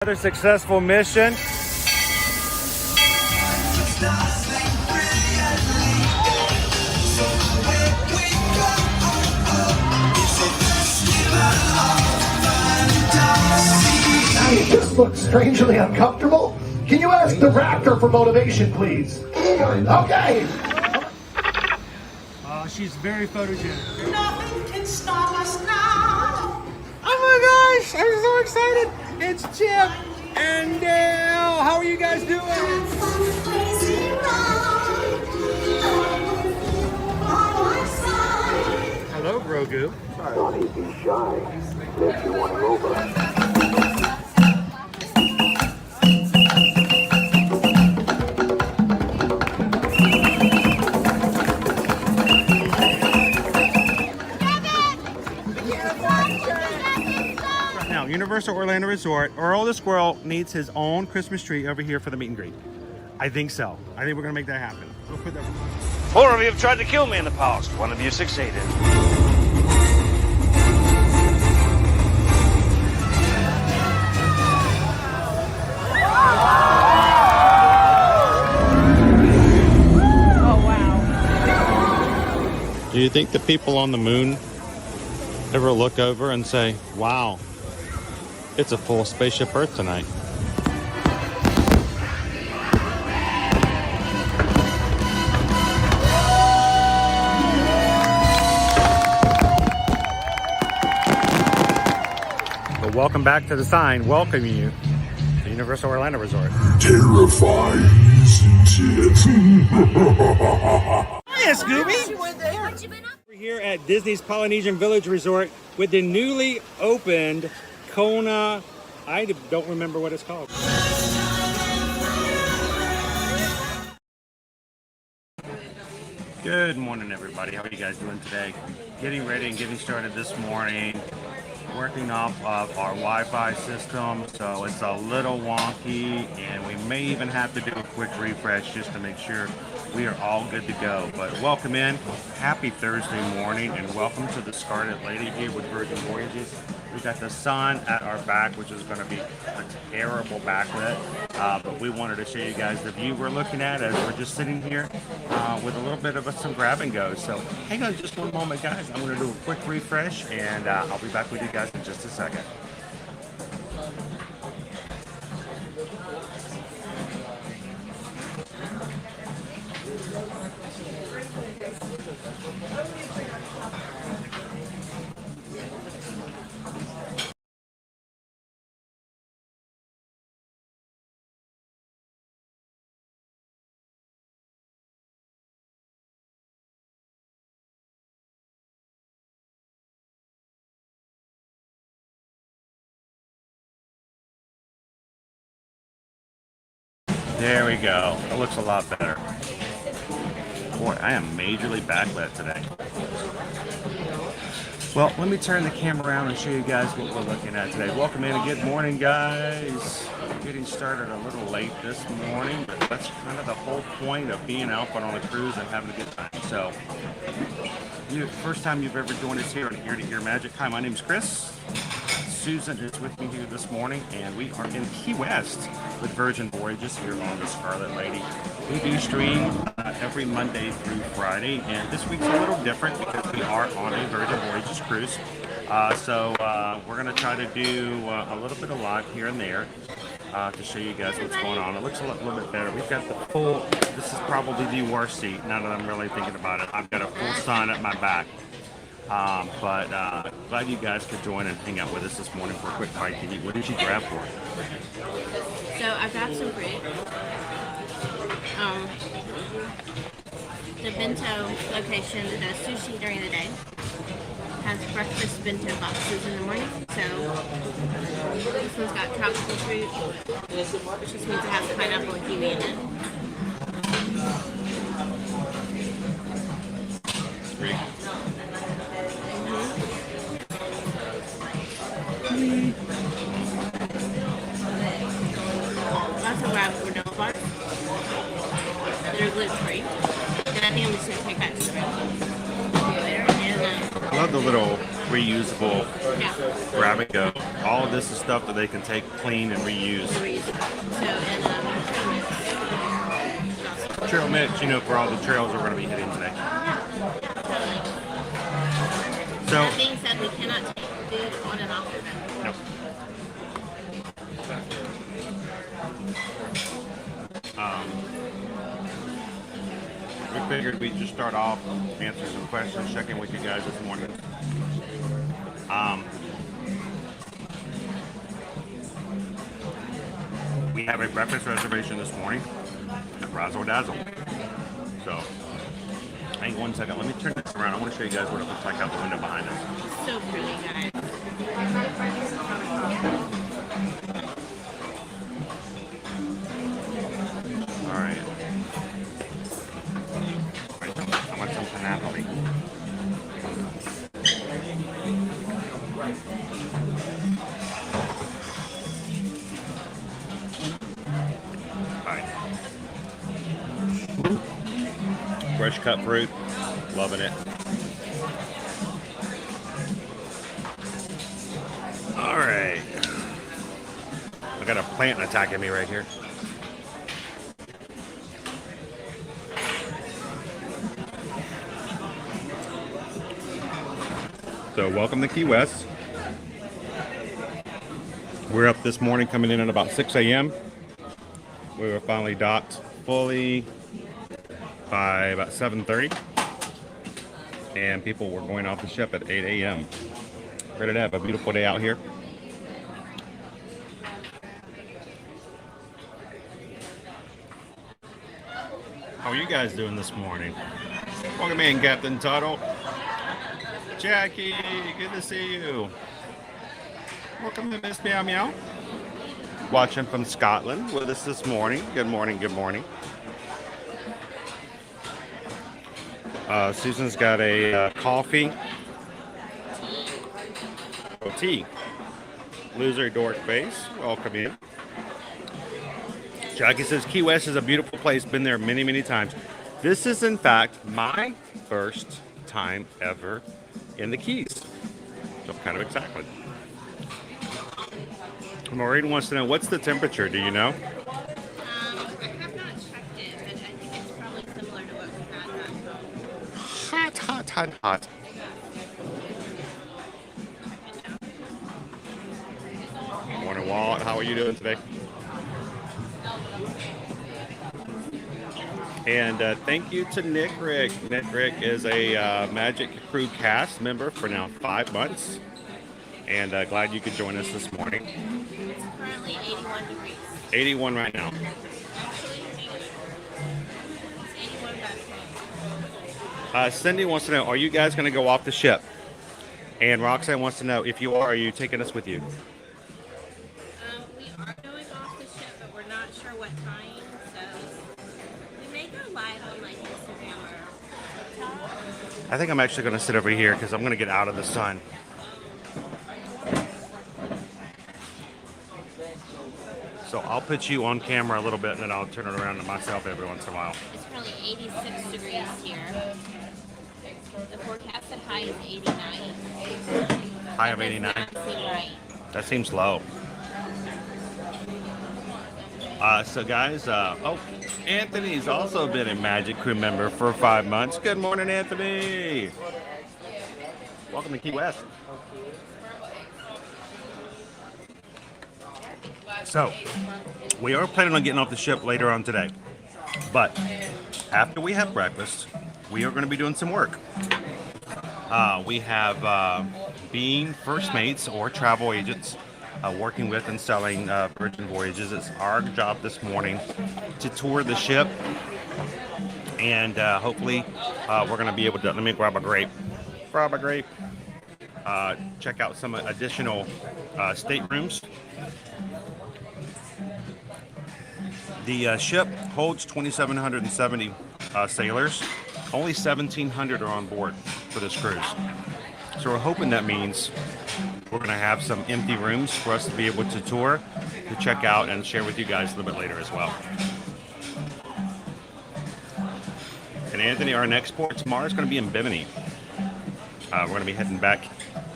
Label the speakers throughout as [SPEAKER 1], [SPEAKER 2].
[SPEAKER 1] Another successful mission.
[SPEAKER 2] You just look strangely uncomfortable. Can you ask the raptor for motivation, please? Okay.
[SPEAKER 1] She's very photogenic.
[SPEAKER 3] Nothing can stop us now.
[SPEAKER 1] Oh my gosh, I'm so excited. It's Chip and Dale. How are you guys doing? Hello, Grogu.
[SPEAKER 2] Don't be shy. If you want to over.
[SPEAKER 1] Now, Universal Orlando Resort, Earl the Squirrel needs his own Christmas tree over here for the meet and greet. I think so. I think we're gonna make that happen. We'll put that.
[SPEAKER 4] 4 of you have tried to kill me in the past. 1 of you succeeded.
[SPEAKER 1] Do you think the people on the moon ever look over and say, wow, it's a full spaceship Earth tonight? Well, welcome back to the sign welcoming you to Universal Orlando Resort.
[SPEAKER 5] Terrifying, isn't it?
[SPEAKER 1] Hiya, Scooby! We're here at Disney's Polynesian Village Resort with the newly opened Kona. I don't remember what it's called. Good morning, everybody. How are you guys doing today? Getting ready and getting started this morning. Working off of our Wi-Fi system, so it's a little wonky, and we may even have to do a quick refresh just to make sure we are all good to go. But welcome in. Happy Thursday morning, and welcome to the Scarlet Lady here with Virgin Voyages. We've got the sun at our back, which is going to be a terrible backlit, but we wanted to show you guys the view we're looking at as we're just sitting here with a little bit of some grab and go. So hang on just one moment, guys. I'm going to do a quick refresh, and I'll be back with you guys in just a second. There we go. It looks a lot better. Boy, I am majorly backlit today. Well, let me turn the camera around and show you guys what we're looking at today. Welcome in and good morning, guys. Getting started a little late this morning, but that's kind of the whole point of being out on a cruise and having a good time. So, first time you've ever joined us here on Ear to Ear Magic. Hi, my name's Chris. Susan is with me here this morning, and we are in Key West with Virgin Voyages here on the Scarlet Lady. We do stream every Monday through Friday, and this week's a little different because we are on a Virgin Voyages cruise. So we're going to try to do a little bit of live here and there to show you guys what's going on. It looks a little bit better. We've got the full, this is probably the worst seat now that I'm really thinking about it. I've got a full sun at my back. But glad you guys could join and hang out with us this morning for a quick bite to eat. What did you grab for it?
[SPEAKER 6] So I grabbed some fruit. The bento location does sushi during the day. Has breakfast bento boxes in the morning. So this one's got tropical fruit, which just means it has pineapple and kiwi in it.
[SPEAKER 1] Great.
[SPEAKER 6] Also grabbed granola bars. They're gluten-free. And I think I'm just going to take that to the room later. And
[SPEAKER 1] I love the little reusable,
[SPEAKER 6] Yeah.
[SPEAKER 1] grab and go. All of this is stuff that they can take, clean, and reuse.
[SPEAKER 6] So, and
[SPEAKER 1] Trail mix, you know, for all the trails we're going to be hitting today. So,
[SPEAKER 6] that being said, we cannot take food on and off the boat.
[SPEAKER 1] no. We figured we'd just start off, answer some questions, check in with you guys this morning. We have a breakfast reservation this morning at Razzle Dazzle. So, hang on one second. Let me turn this around. I want to show you guys what it looks like out the window behind us.
[SPEAKER 6] It's so pretty, guys.
[SPEAKER 1] All right. I want some pineapple. All right. Fresh cut fruit. Loving it. All right. I got a plant attacking me right here. So welcome to Key West. We're up this morning coming in at about 6 a.m. We were finally docked fully by about 7:30. And people were going off the ship at 8 a.m. Ready to have a beautiful day out here. How are you guys doing this morning? Welcome in, Captain Tuttle. Jackie, good to see you. Welcome to Miss Meow Meow. Watching from Scotland with us this morning. Good morning, good morning. Susan's got a coffee. Oh, tea. Loser Dork Face, welcome in. Jackie says Key West is a beautiful place. Been there many, many times. This is, in fact, my first time ever in the Keys. So I'm kind of excited. Maureen wants to know, what's the temperature? Do you know?
[SPEAKER 6] I have not checked it, but I think it's probably similar to what we had back home.
[SPEAKER 1] Hot, hot, hot, hot. Morning, Walt. How are you doing today? And thank you to Nick Rick. Nick Rick is a Magic Crew cast member for now 5 months. And glad you could join us this morning.
[SPEAKER 6] It's currently 81 degrees.
[SPEAKER 1] 81 right now.
[SPEAKER 6] Actually, it's 81 back.
[SPEAKER 1] Cindy wants to know, are you guys going to go off the ship? And Roxanne wants to know, if you are you taking us with you?
[SPEAKER 6] We are going off the ship, but we're not sure what time, so we may go live on like Instagram or TikTok.
[SPEAKER 1] I think I'm actually going to sit over here because I'm going to get out of the sun. So I'll put you on camera a little bit and then I'll turn it around to myself every once in a while.
[SPEAKER 6] It's currently 86 degrees here. The forecasted high is 89.
[SPEAKER 1] High of 89.
[SPEAKER 6] That does not seem right.
[SPEAKER 1] That seems low. So guys, Anthony's also been a Magic Crew member for 5 months. Good morning, Anthony. Welcome to Key West. So, we are planning on getting off the ship later on today. But after we have breakfast, we are going to be doing some work. We have being first mates or travel agents working with and selling Virgin Voyages. It's our job this morning to tour the ship. And hopefully we're going to be able to, let me grab a grape. Grab a grape. Check out some additional staterooms. The ship holds 2,770 sailors. Only 1,700 are on board for this cruise. So we're hoping that means we're going to have some empty rooms for us to be able to tour, to check out, and share with you guys a little bit later as well. And Anthony, our next port tomorrow is going to be in Bimini. We're going to be heading back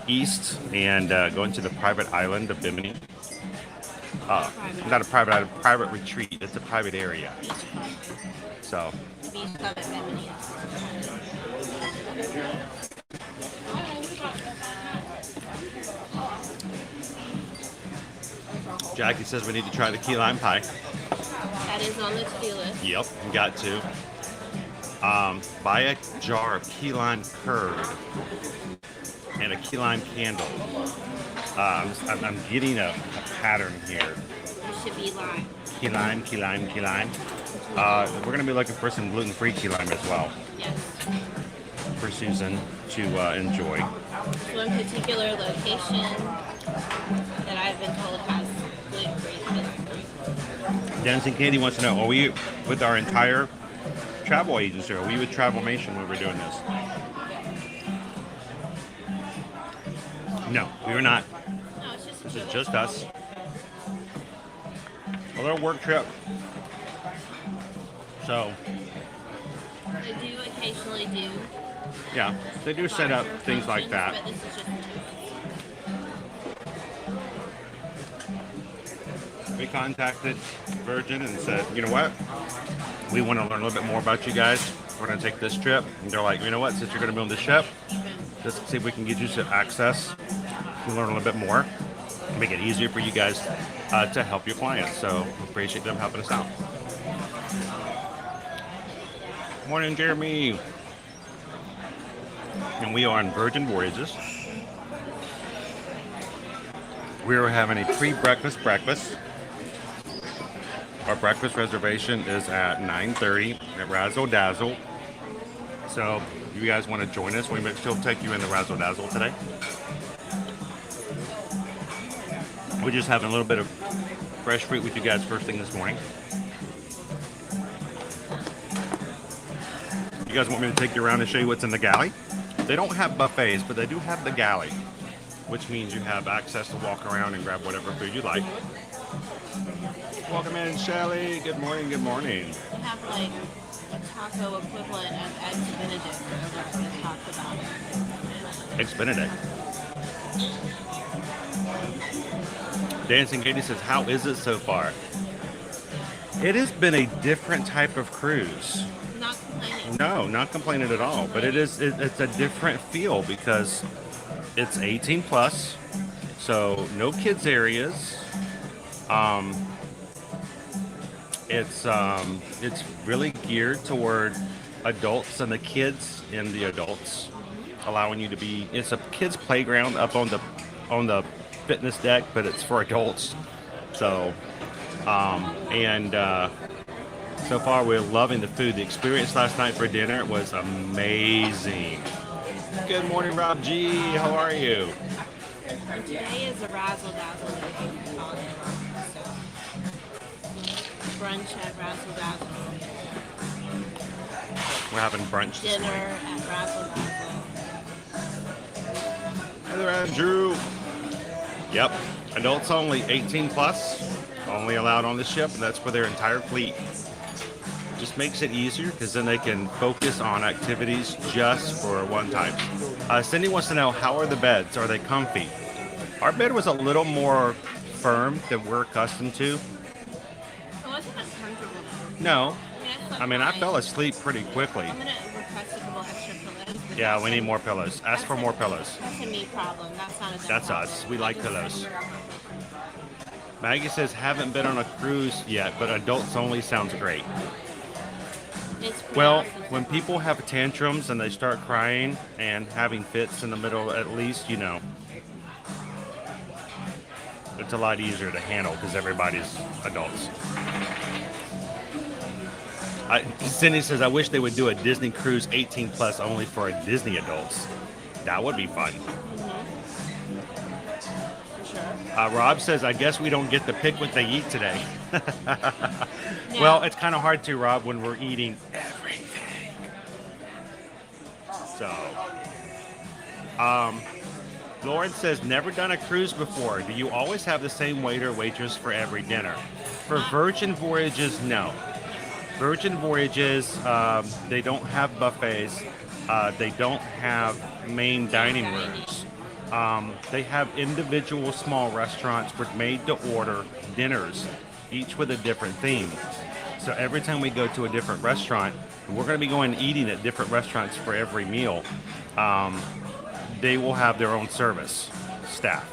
[SPEAKER 1] east and go into the private island of Bimini. Not a private island, private retreat. It's a private area. So.
[SPEAKER 6] The beach club at Bimini.
[SPEAKER 1] Jackie says we need to try the key lime pie.
[SPEAKER 6] That is on the to-do list.
[SPEAKER 1] Yep, we got to. Buy a jar of key lime curd and a key lime candle. I'm getting a pattern here.
[SPEAKER 6] It should be lime.
[SPEAKER 1] Key lime, key lime, key lime. We're going to be looking for some gluten-free key lime as well
[SPEAKER 6] Yes.
[SPEAKER 1] for Susan to enjoy.
[SPEAKER 6] One particular location that I've been told has gluten-free.
[SPEAKER 1] Dancing Candy wants to know, are we with our entire travel agency, or are we with Travelmation when we're doing this? No, we were not.
[SPEAKER 6] No, it's just
[SPEAKER 1] This is just us. A little work trip. So,
[SPEAKER 6] They do occasionally do.
[SPEAKER 1] yeah, they do set up
[SPEAKER 6] larger
[SPEAKER 1] things like that.
[SPEAKER 6] functions, But this is just
[SPEAKER 1] We contacted Virgin and said, you know what? We want to learn a little bit more about you guys. We're going to take this trip. And they're like, you know what? Since you're going to be on the ship, let's see if we can get you some access. You learn a little bit more. Make it easier for you guys to help your clients. So appreciate them helping us out. Morning, Jeremy. And we are on Virgin Voyages. We are having a pre-breakfast breakfast. Our breakfast reservation is at 9:30 at Razzle Dazzle. So if you guys want to join us, we may still take you in the Razzle Dazzle today. We're just having a little bit of fresh fruit with you guys first thing this morning. You guys want me to take you around and show you what's in the galley? They don't have buffets, but they do have the galley, which means you have access to walk around and grab whatever food you like. Welcome in, Shelly. Good morning, good morning.
[SPEAKER 6] they have like a taco equivalent of Eggs Benedict that we talked about.
[SPEAKER 1] Eggs Benedict. Dancing Katie says, how is it so far? It has been a different type of cruise.
[SPEAKER 6] Not complaining.
[SPEAKER 1] No, not complaining at all. But it's a different feel because it's 18 plus, so no kids areas. It's really geared toward adults and the kids and the adults, allowing you to be. It's a kids playground up on the fitness deck, but it's for adults. So, so far we're loving the food. The experience last night for dinner was amazing. Good morning, Rob G. How are you?
[SPEAKER 6] Today is a Razzle Dazzle day. Brunch at Razzle Dazzle.
[SPEAKER 1] We're having brunch this
[SPEAKER 6] Dinner
[SPEAKER 1] morning.
[SPEAKER 6] at Razzle Dazzle.
[SPEAKER 1] Hello, Andrew. Yep. Adults only, 18 plus, only allowed on the ship, and that's for their entire fleet. Just makes it easier because then they can focus on activities just for one time. Cindy wants to know, how are the beds? Are they comfy? Our bed was a little more firm than we're accustomed to.
[SPEAKER 6] It wasn't uncomfortable.
[SPEAKER 1] No.
[SPEAKER 6] I mean,
[SPEAKER 1] I
[SPEAKER 6] fine.
[SPEAKER 1] fell asleep pretty quickly.
[SPEAKER 6] I'm gonna request a couple extra pillows. but
[SPEAKER 1] Yeah,
[SPEAKER 6] that's
[SPEAKER 1] we
[SPEAKER 6] a-
[SPEAKER 1] need more pillows. Ask for more pillows.
[SPEAKER 6] That's a me problem. That's not a them
[SPEAKER 1] That's
[SPEAKER 6] problem.
[SPEAKER 1] us. We like
[SPEAKER 6] Just-
[SPEAKER 1] pillows. Maggie says, haven't been on a cruise yet, but adults only sounds great.
[SPEAKER 6] It's pretty
[SPEAKER 1] Well,
[SPEAKER 6] awesome.
[SPEAKER 1] when people have tantrums and they start crying and having fits in the middle, at least, you know, it's a lot easier to handle because everybody's adults. Cindy says, I wish they would do a Disney cruise 18 plus only for Disney adults. That would be fun. Rob says, I guess we don't get to pick what they eat today. Well, it's kind of hard to, Rob, when we're eating everything. So, Lauren says, never done a cruise before. Do you always have the same waiter or waitress for every dinner? For Virgin Voyages, no. Virgin Voyages, they don't have buffets. They don't have main dining rooms. They have individual small restaurants with made-to-order dinners, each with a different theme. So every time we go to a different restaurant, we're going to be going eating at different restaurants for every meal. They will have their own service staff,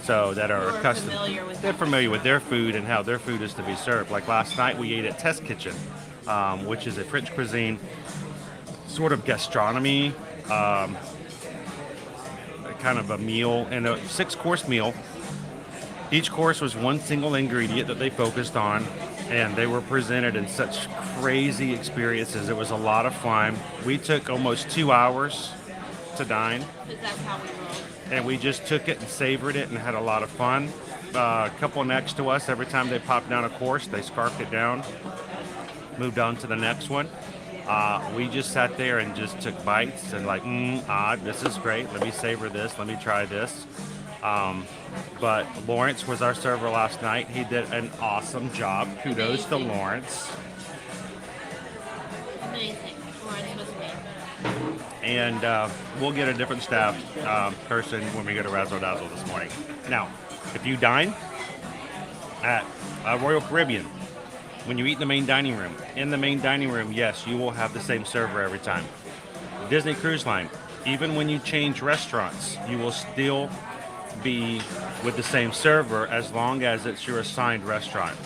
[SPEAKER 1] so that are accustomed. They're familiar with their food and how their food is to be served. Like last night, we ate at Test Kitchen, which is a French cuisine sort of gastronomy. Kind of a meal, and a 6-course meal. Each course was one single ingredient that they focused on, and they were presented in such crazy experiences. It was a lot of fun. We took almost 2 hours to dine,
[SPEAKER 6] That's how we roll.
[SPEAKER 1] and we just took it and savored it and had a lot of fun. A couple next to us, every time they popped down a course, they scarfed it down, moved on to the next one. We just sat there and just took bites and like, this is great. Let me savor this. Let me try this. But Lawrence was our server last night. He did an awesome job. Kudos to Lawrence.
[SPEAKER 6] Amazing. Lawrence was amazing.
[SPEAKER 1] And we'll get a different staff person when we go to Razzle Dazzle this morning. Now, if you dine at Royal Caribbean, when you eat in the main dining room, yes, you will have the same server every time. Disney Cruise Line, even when you change restaurants, you will still be with the same server as long as it's your assigned restaurant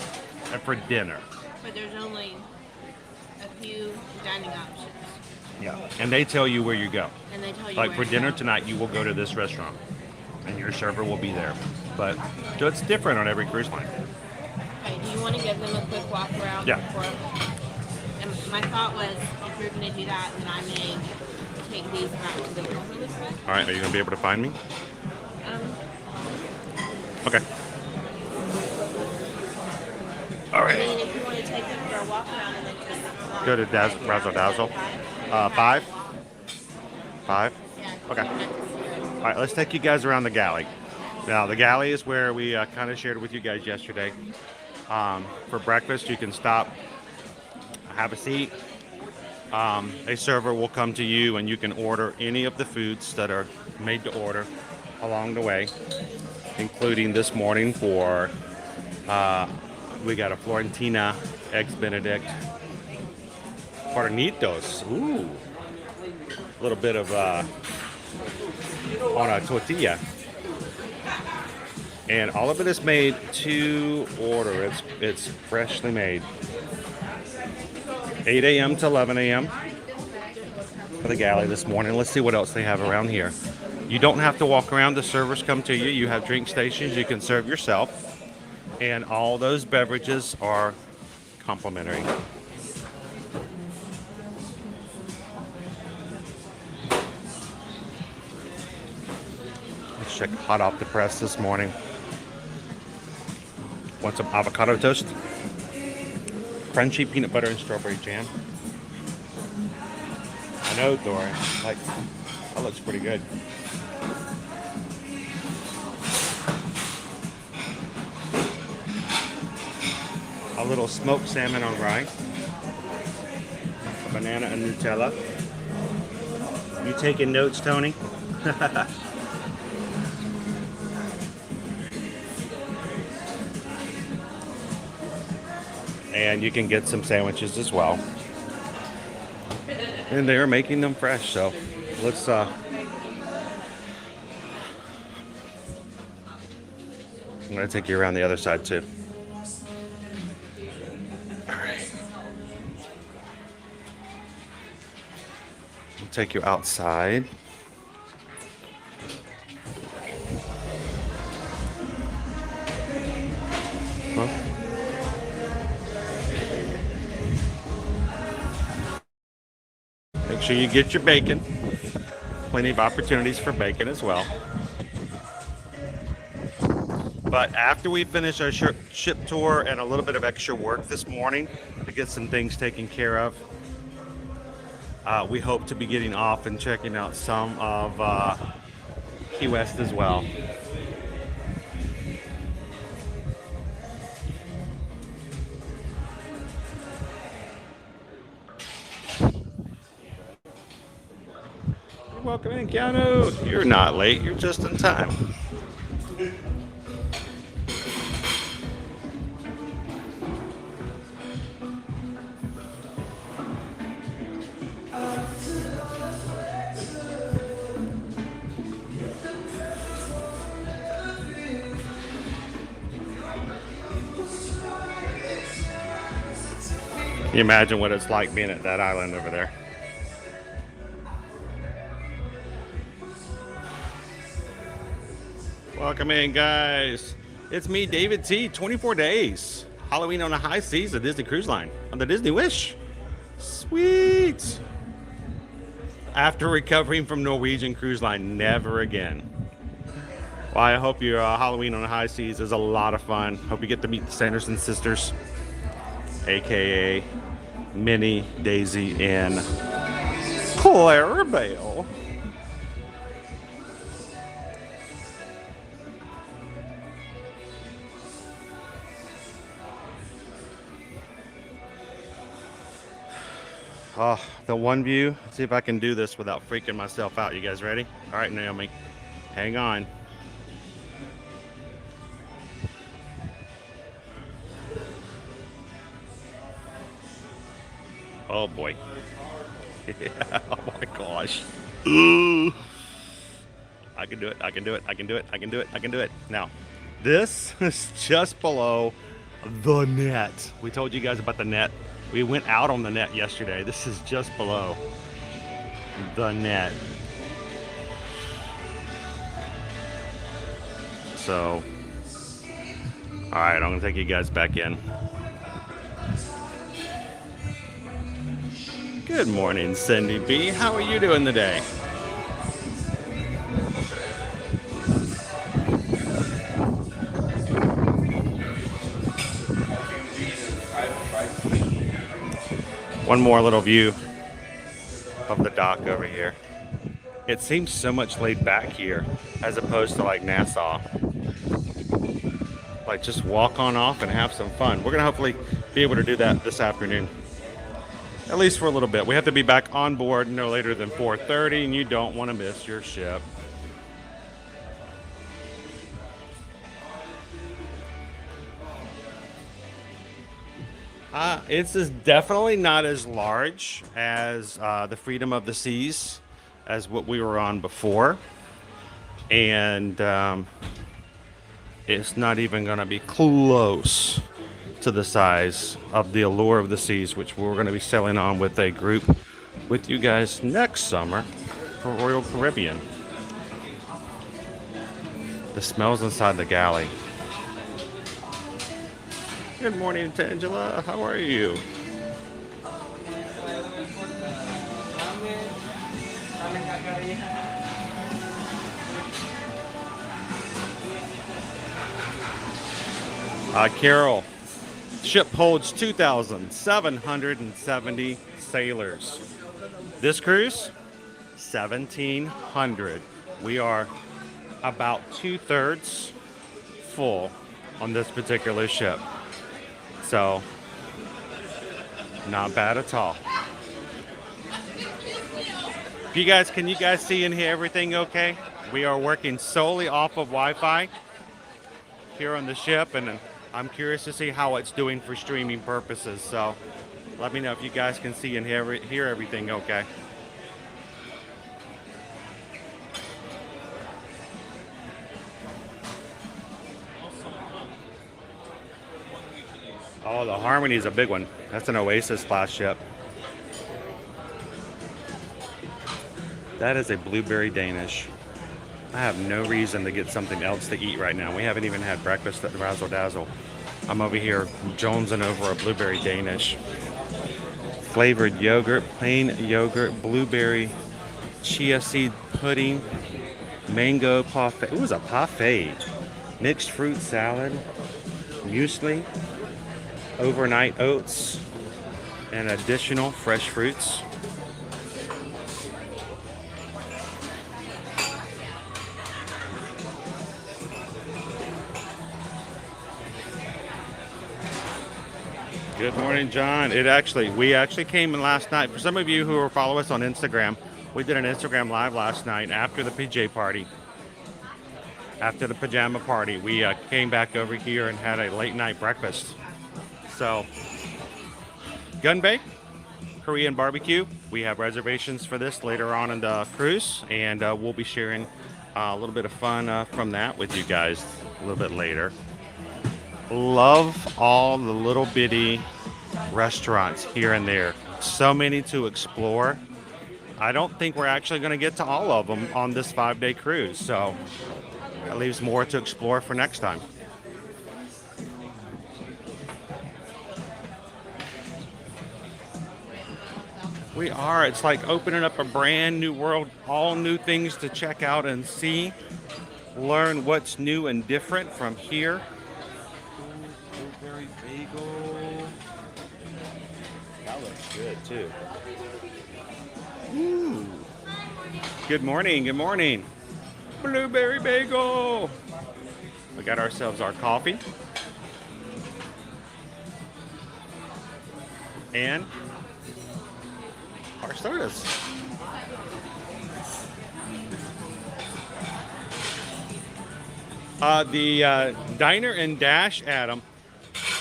[SPEAKER 1] and for dinner.
[SPEAKER 6] But there's only a few dining options.
[SPEAKER 1] Yeah, and they tell you where you go.
[SPEAKER 6] And they tell you
[SPEAKER 1] Like
[SPEAKER 6] where
[SPEAKER 1] for
[SPEAKER 6] to
[SPEAKER 1] dinner
[SPEAKER 6] go.
[SPEAKER 1] tonight, you will go to this restaurant, and your server will be there. But so it's different on every cruise line.
[SPEAKER 6] Okay, do you want to give them a quick walk around?
[SPEAKER 1] Yeah.
[SPEAKER 6] And my thought was, if you're going to do that, then I may take these back to the room really quick.
[SPEAKER 1] All right, are you gonna be able to find me? Okay. All
[SPEAKER 6] I
[SPEAKER 1] right.
[SPEAKER 6] mean, if you want to take them for a walk around and then just
[SPEAKER 1] Go to Razzle Dazzle. 5? 5?
[SPEAKER 6] Yeah.
[SPEAKER 1] Okay.
[SPEAKER 6] You have to see it.
[SPEAKER 1] All right, let's take you guys around the Galley. Now, the Galley is where we kind of shared with you guys yesterday. For breakfast, you can stop, have a seat. A server will come to you, and you can order any of the foods that are made to order along the way, including this morning for, we got a Florentina Eggs Benedict. Carnitos. Ooh. A little bit of on a tortilla. And all of it is made to order. It's freshly made. 8 a.m. to 11 a.m. for the Galley this morning. Let's see what else they have around here. You don't have to walk around. The servers come to you. You have drink stations. You can serve yourself. And all those beverages are complimentary. Let's check hot off the press this morning. Want some avocado toast? Crunchy peanut butter and strawberry jam. I know, Dora. Like, that looks pretty good. A little smoked salmon on rye. A banana and Nutella. You taking notes, Tony? And you can get some sandwiches as well. And they're making them fresh, so let's I'm gonna take you around the other side too. All right. We'll take you outside. Huh? Make sure you get your bacon. Plenty of opportunities for bacon as well. But after we finish our ship tour and a little bit of extra work this morning to get some things taken care of, we hope to be getting off and checking out some of Key West as well. Welcome in, Keanu. You're not late. You're just in time. Can you imagine what it's like being at that island over there? Welcome in, guys. It's me, David T. 24 days. Halloween on the high seas of Disney Cruise Line on the Disney Wish. Sweet. After recovering from Norwegian Cruise Line, never again. Well, I hope your Halloween on the high seas is a lot of fun. Hope you get to meet the Sanderson sisters, aka Minnie, Daisy, and Clarabelle. Oh, the one view. Let's see if I can do this without freaking myself out. You guys ready? All right, Naomi, hang on. Oh boy. Yeah, oh my gosh. Ooh. I can do it. I can do it. I can do it. I can do it. I can do it. Now, this is just below the net. We told you guys about the net. We went out on the net yesterday. This is just below the net. So, all right, I'm gonna take you guys back in. Good morning, Cindy B. How are you doing today? One more little view of the dock over here. It seems so much laid back here as opposed to like Nassau. Like just walk on off and have some fun. We're gonna hopefully be able to do that this afternoon. At least for a little bit. We have to be back on board no later than 4:30, and you don't want to miss your ship. It's definitely not as large as the Freedom of the Seas, as what we were on before. And it's not even going to be close to the size of the Allure of the Seas, which we're going to be sailing on with a group with you guys next summer for Royal Caribbean. The smells inside the galley. Good morning, Tangela. How are you? Carol, ship holds 2,770 sailors. This cruise, 1,700. We are about 2/3 full on this particular ship. So, not bad at all. Can you guys see and hear everything okay? We are working solely off of Wi-Fi here on the ship, and I'm curious to see how it's doing for streaming purposes. So, let me know if you guys can see and hear everything okay. Oh, the Harmony is a big one. That's an Oasis class ship. That is a blueberry Danish. I have no reason to get something else to eat right now. We haven't even had breakfast at the Razzle Dazzle. I'm over here jonesing over a blueberry Danish. Flavored yogurt, plain yogurt, blueberry, chia seed pudding, mango parfait. It was a parfait. Mixed fruit salad, muesli, overnight oats, and additional fresh fruits. Good morning, John. We actually came in last night. For some of you who follow us on Instagram, We did an Instagram live last night after the PJ party. After the pajama party, we came back over here and had a late night breakfast. So, gun bake, Korean barbecue. We have reservations for this later on in the cruise, and we'll be sharing a little bit of fun from that with you guys a little bit later. Love all the little bitty restaurants here and there. So many to explore. I don't think we're actually going to get to all of them on this 5-day cruise, so that leaves more to explore for next time. We are. It's like opening up a brand new world, all new things to check out and see. Learn what's new and different from here. Blueberry bagel. That looks good too. Ooh. Good morning. Good morning. Blueberry bagel. We got ourselves our coffee. And our sodas. The Diner and Dash, Adam,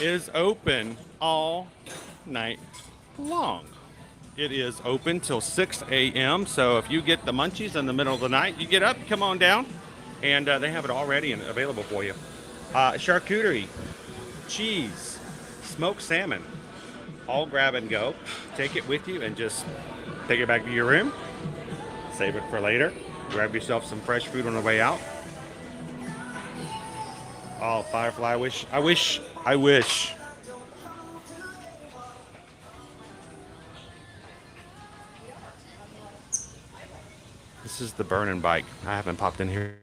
[SPEAKER 1] is open all night long. It is open till 6 a.m. So if you get the munchies in the middle of the night, you get up, come on down, and they have it all ready and available for you. Charcuterie, cheese, smoked salmon, all grab and go. Take it with you and just take it back to your room. Save it for later. Grab yourself some fresh food on the way out. Oh, Firefly, I wish. This is the burning bike. I haven't popped in here.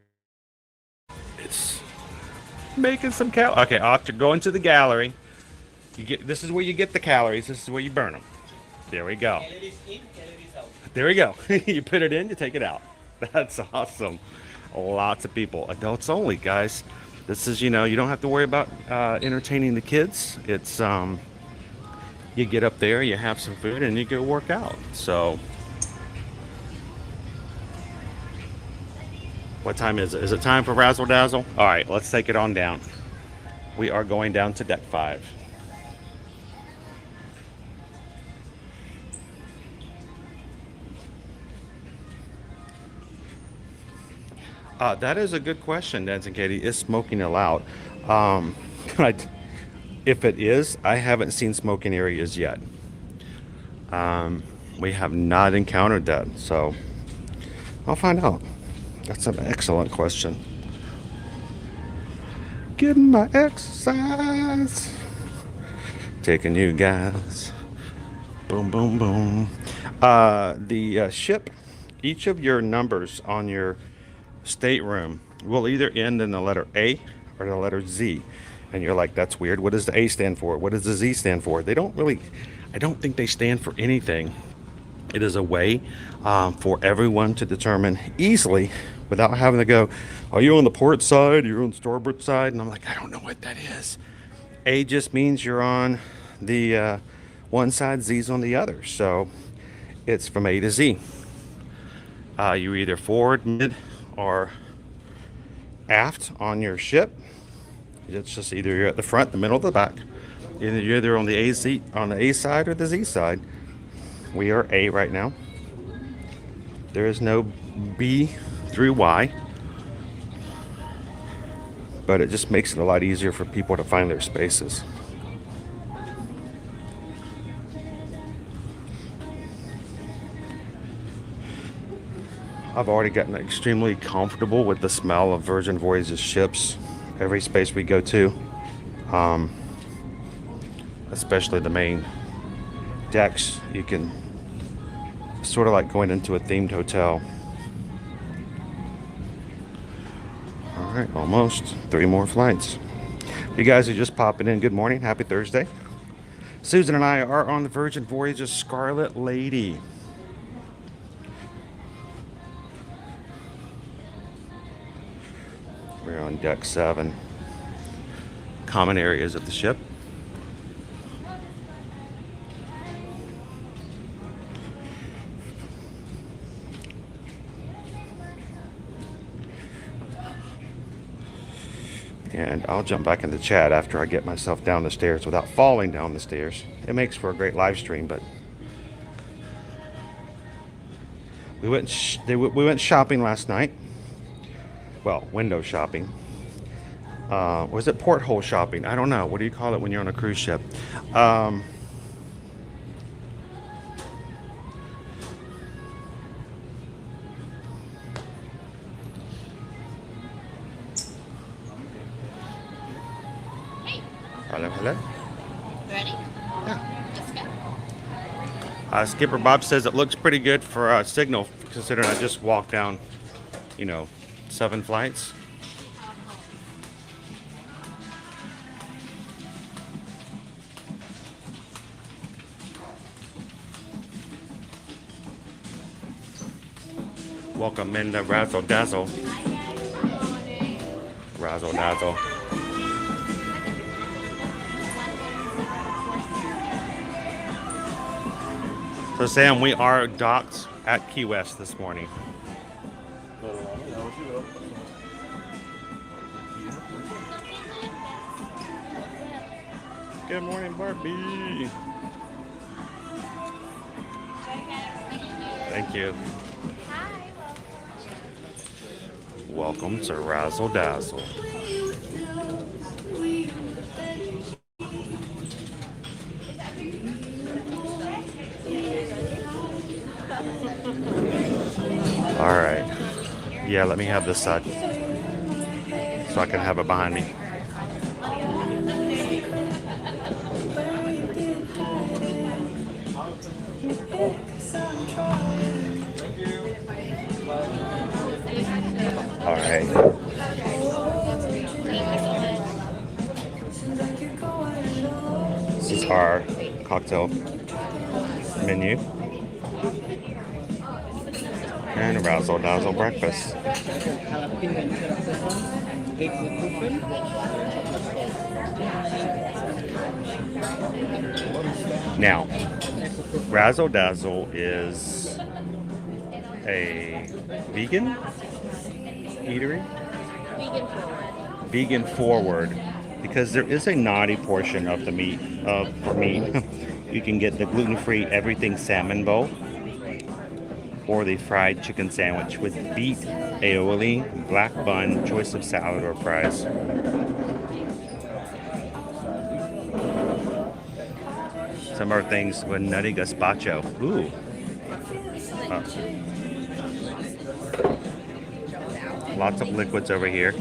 [SPEAKER 1] It's making some calories. Okay, I'll have to go into the gallery. This is where you get the calories. This is where you burn them. There we go.
[SPEAKER 7] Calories in, calories out.
[SPEAKER 1] There we go. You put it in, you take it out. That's awesome. Lots of people. Adults only, guys. This is, you don't have to worry about entertaining the kids. It's, you get up there, you have some food, and you go work out. So, what time is it? Is it time for Razzle Dazzle? All right, let's take it on down. We are going down to deck 5. That is a good question, Dance and Katie. Is smoking allowed? If it is, I haven't seen smoking areas yet. We have not encountered that, so I'll find out. That's an excellent question. Getting my exercise. Taking you guys. Boom, boom, boom. The ship, each of your numbers on your stateroom will either end in the letter A or the letter Z. And you're like, that's weird. What does the A stand for? What does the Z stand for? They don't really, I don't think they stand for anything. It is a way for everyone to determine easily without having to go, are you on the port side? Are you on the starboard side? And I'm like, I don't know what that is. A just means you're on the one side, Z's on the other. So it's from A to Z. You're either forward, mid, or aft on your ship. It's just either you're at the front, the middle, or the back. You're either on the A side or the Z side. We are A right now. There is no B through Y, but it just makes it a lot easier for people to find their spaces. I've already gotten extremely comfortable with the smell of Virgin Voyages ships every space we go to, especially the main decks. You can sort of like going into a themed hotel. All right, almost 3 more flights. You guys are just popping in, good morning, happy Thursday. Susan and I are on the Virgin Voyages Scarlet Lady. We're on deck 7. Common areas of the ship. And I'll jump back in the chat after I get myself down the stairs without falling down the stairs. It makes for a great live stream, but we went shopping last night. Well, window shopping. Was it porthole shopping? I don't know. What do you call it when you're on a cruise ship? Hello, hello.
[SPEAKER 6] Ready?
[SPEAKER 1] Yeah.
[SPEAKER 6] Let's go.
[SPEAKER 1] Skipper Bob says it looks pretty good for signal, considering I just walked down, 7 flights. Welcome in to Razzle Dazzle. Razzle Dazzle. So Sam, we are docked at Key West this morning. Good morning, Barbie. Thank you. Welcome to Razzle Dazzle. All right. Yeah, let me have this side so I can have it behind me. All right. This is our cocktail menu. And a Razzle Dazzle breakfast. Now, Razzle Dazzle is a vegan eatery? Vegan forward. Because there is a naughty portion of the meat, for meat. You can get the gluten-free everything salmon bowl, or the fried chicken sandwich with beet, aioli, black bun, choice of salad or fries. Some other things with nutty gazpacho. Ooh. Lots of liquids over here.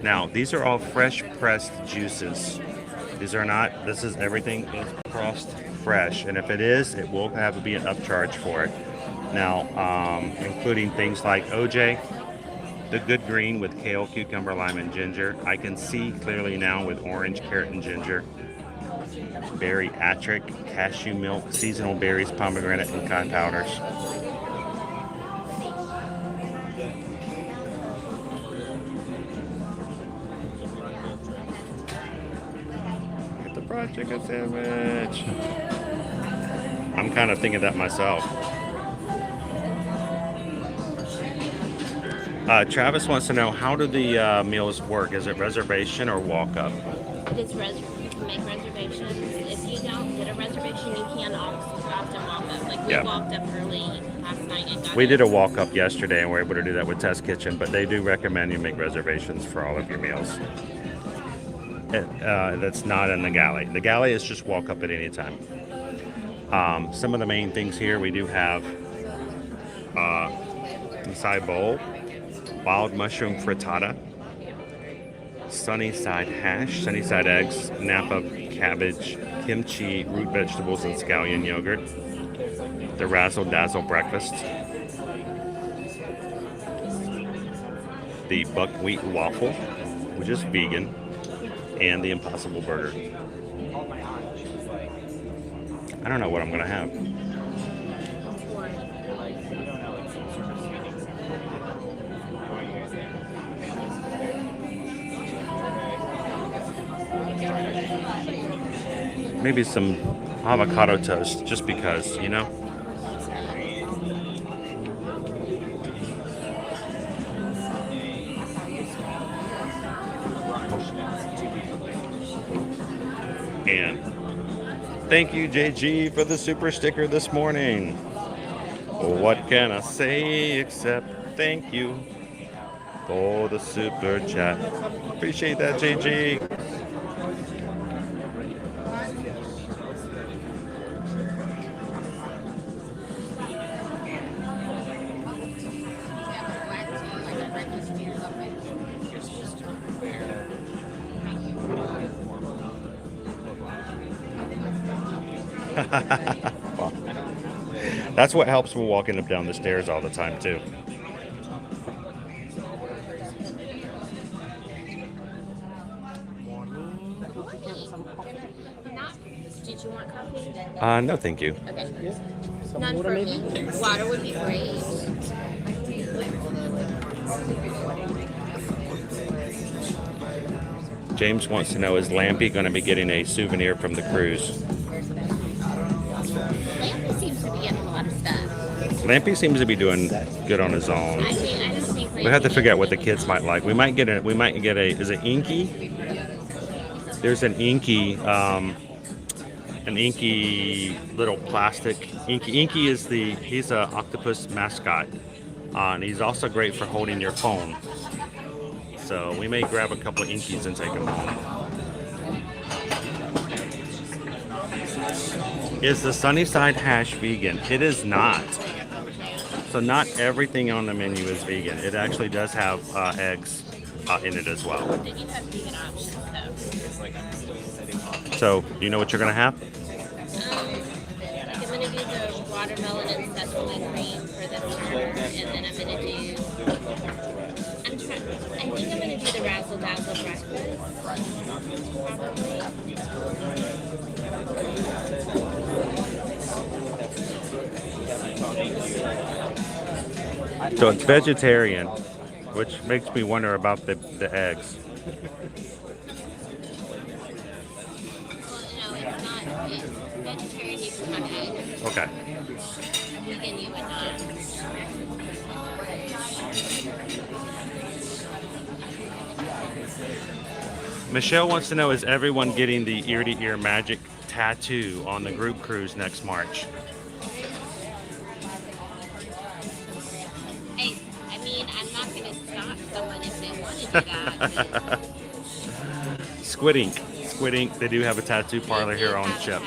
[SPEAKER 1] Now, these are all fresh pressed juices. These are not, this is everything is pressed fresh, and if it is, it will have to be an upcharge for it. Now, including things like OJ, the good green with kale, cucumber, lime, and ginger. I can see clearly now with orange, carrot, and ginger. Bariatric, cashew milk, seasonal berries, pomegranate, and cod powders. Get the fried chicken sandwich. I'm kind of thinking that myself. Travis wants to know, how do the meals work? Is it reservation or walk-up?
[SPEAKER 6] It is you can make reservations. If you don't get a reservation, you can often walk up. Like we walked up early last night and got
[SPEAKER 1] We did a walk-up yesterday, and we're able to do that with Test Kitchen, but they do recommend you make reservations for all of your meals. That's not in the Galley. The Galley is just walk-up at any time. Some of the main things here, we do have inside bowl, wild mushroom frittata, sunny side hash, sunny side eggs, Napa cabbage, kimchi, root vegetables, and scallion yogurt. The Razzle Dazzle breakfast. The buckwheat waffle, which is vegan, and the Impossible Burger. I don't know what I'm going to have. Maybe some avocado toast, just because, you know? And thank you, JG, for the super sticker this morning. What can I say except thank you for the super chat? Appreciate that, JG. That's what helps me walking up down the stairs all the time too.
[SPEAKER 6] Did you want coffee?
[SPEAKER 1] No, thank you.
[SPEAKER 6] Okay. None for me. Water would be great.
[SPEAKER 1] James wants to know, is Lampy going to be getting a souvenir from the cruise?
[SPEAKER 6] Lampy seems to be getting a lot of stuff.
[SPEAKER 1] Lampy seems to be doing good on his own.
[SPEAKER 6] I just think
[SPEAKER 1] We have to figure out what the kids might like. We might get a. Is it inky? There's an inky little plastic. Inky is he's a octopus mascot, and he's also great for holding your phone. So we may grab a couple of inkies and take them home. Is the Sunnyside hash vegan? It is not. So not everything on the menu is vegan. It actually does have eggs in it as well.
[SPEAKER 6] Then you have vegan options, though.
[SPEAKER 1] So you know what you're gonna have?
[SPEAKER 6] I'm gonna do the watermelon and sesame cream for the starter, and then I'm gonna do. I think I'm gonna do the Razzle Dazzle breakfast.
[SPEAKER 1] So it's vegetarian, which makes me wonder about the eggs.
[SPEAKER 6] Well, no, it's not. It's vegetarian, you can have eggs.
[SPEAKER 1] Okay.
[SPEAKER 6] Vegan, you would not.
[SPEAKER 1] Michelle wants to know, is everyone getting the ear-to-ear magic tattoo on the group cruise next March?
[SPEAKER 6] Hey, I mean, I'm not going to stop someone if they want to do that.
[SPEAKER 1] Squid Ink. Squid Ink, they do have a tattoo parlor here on the ship.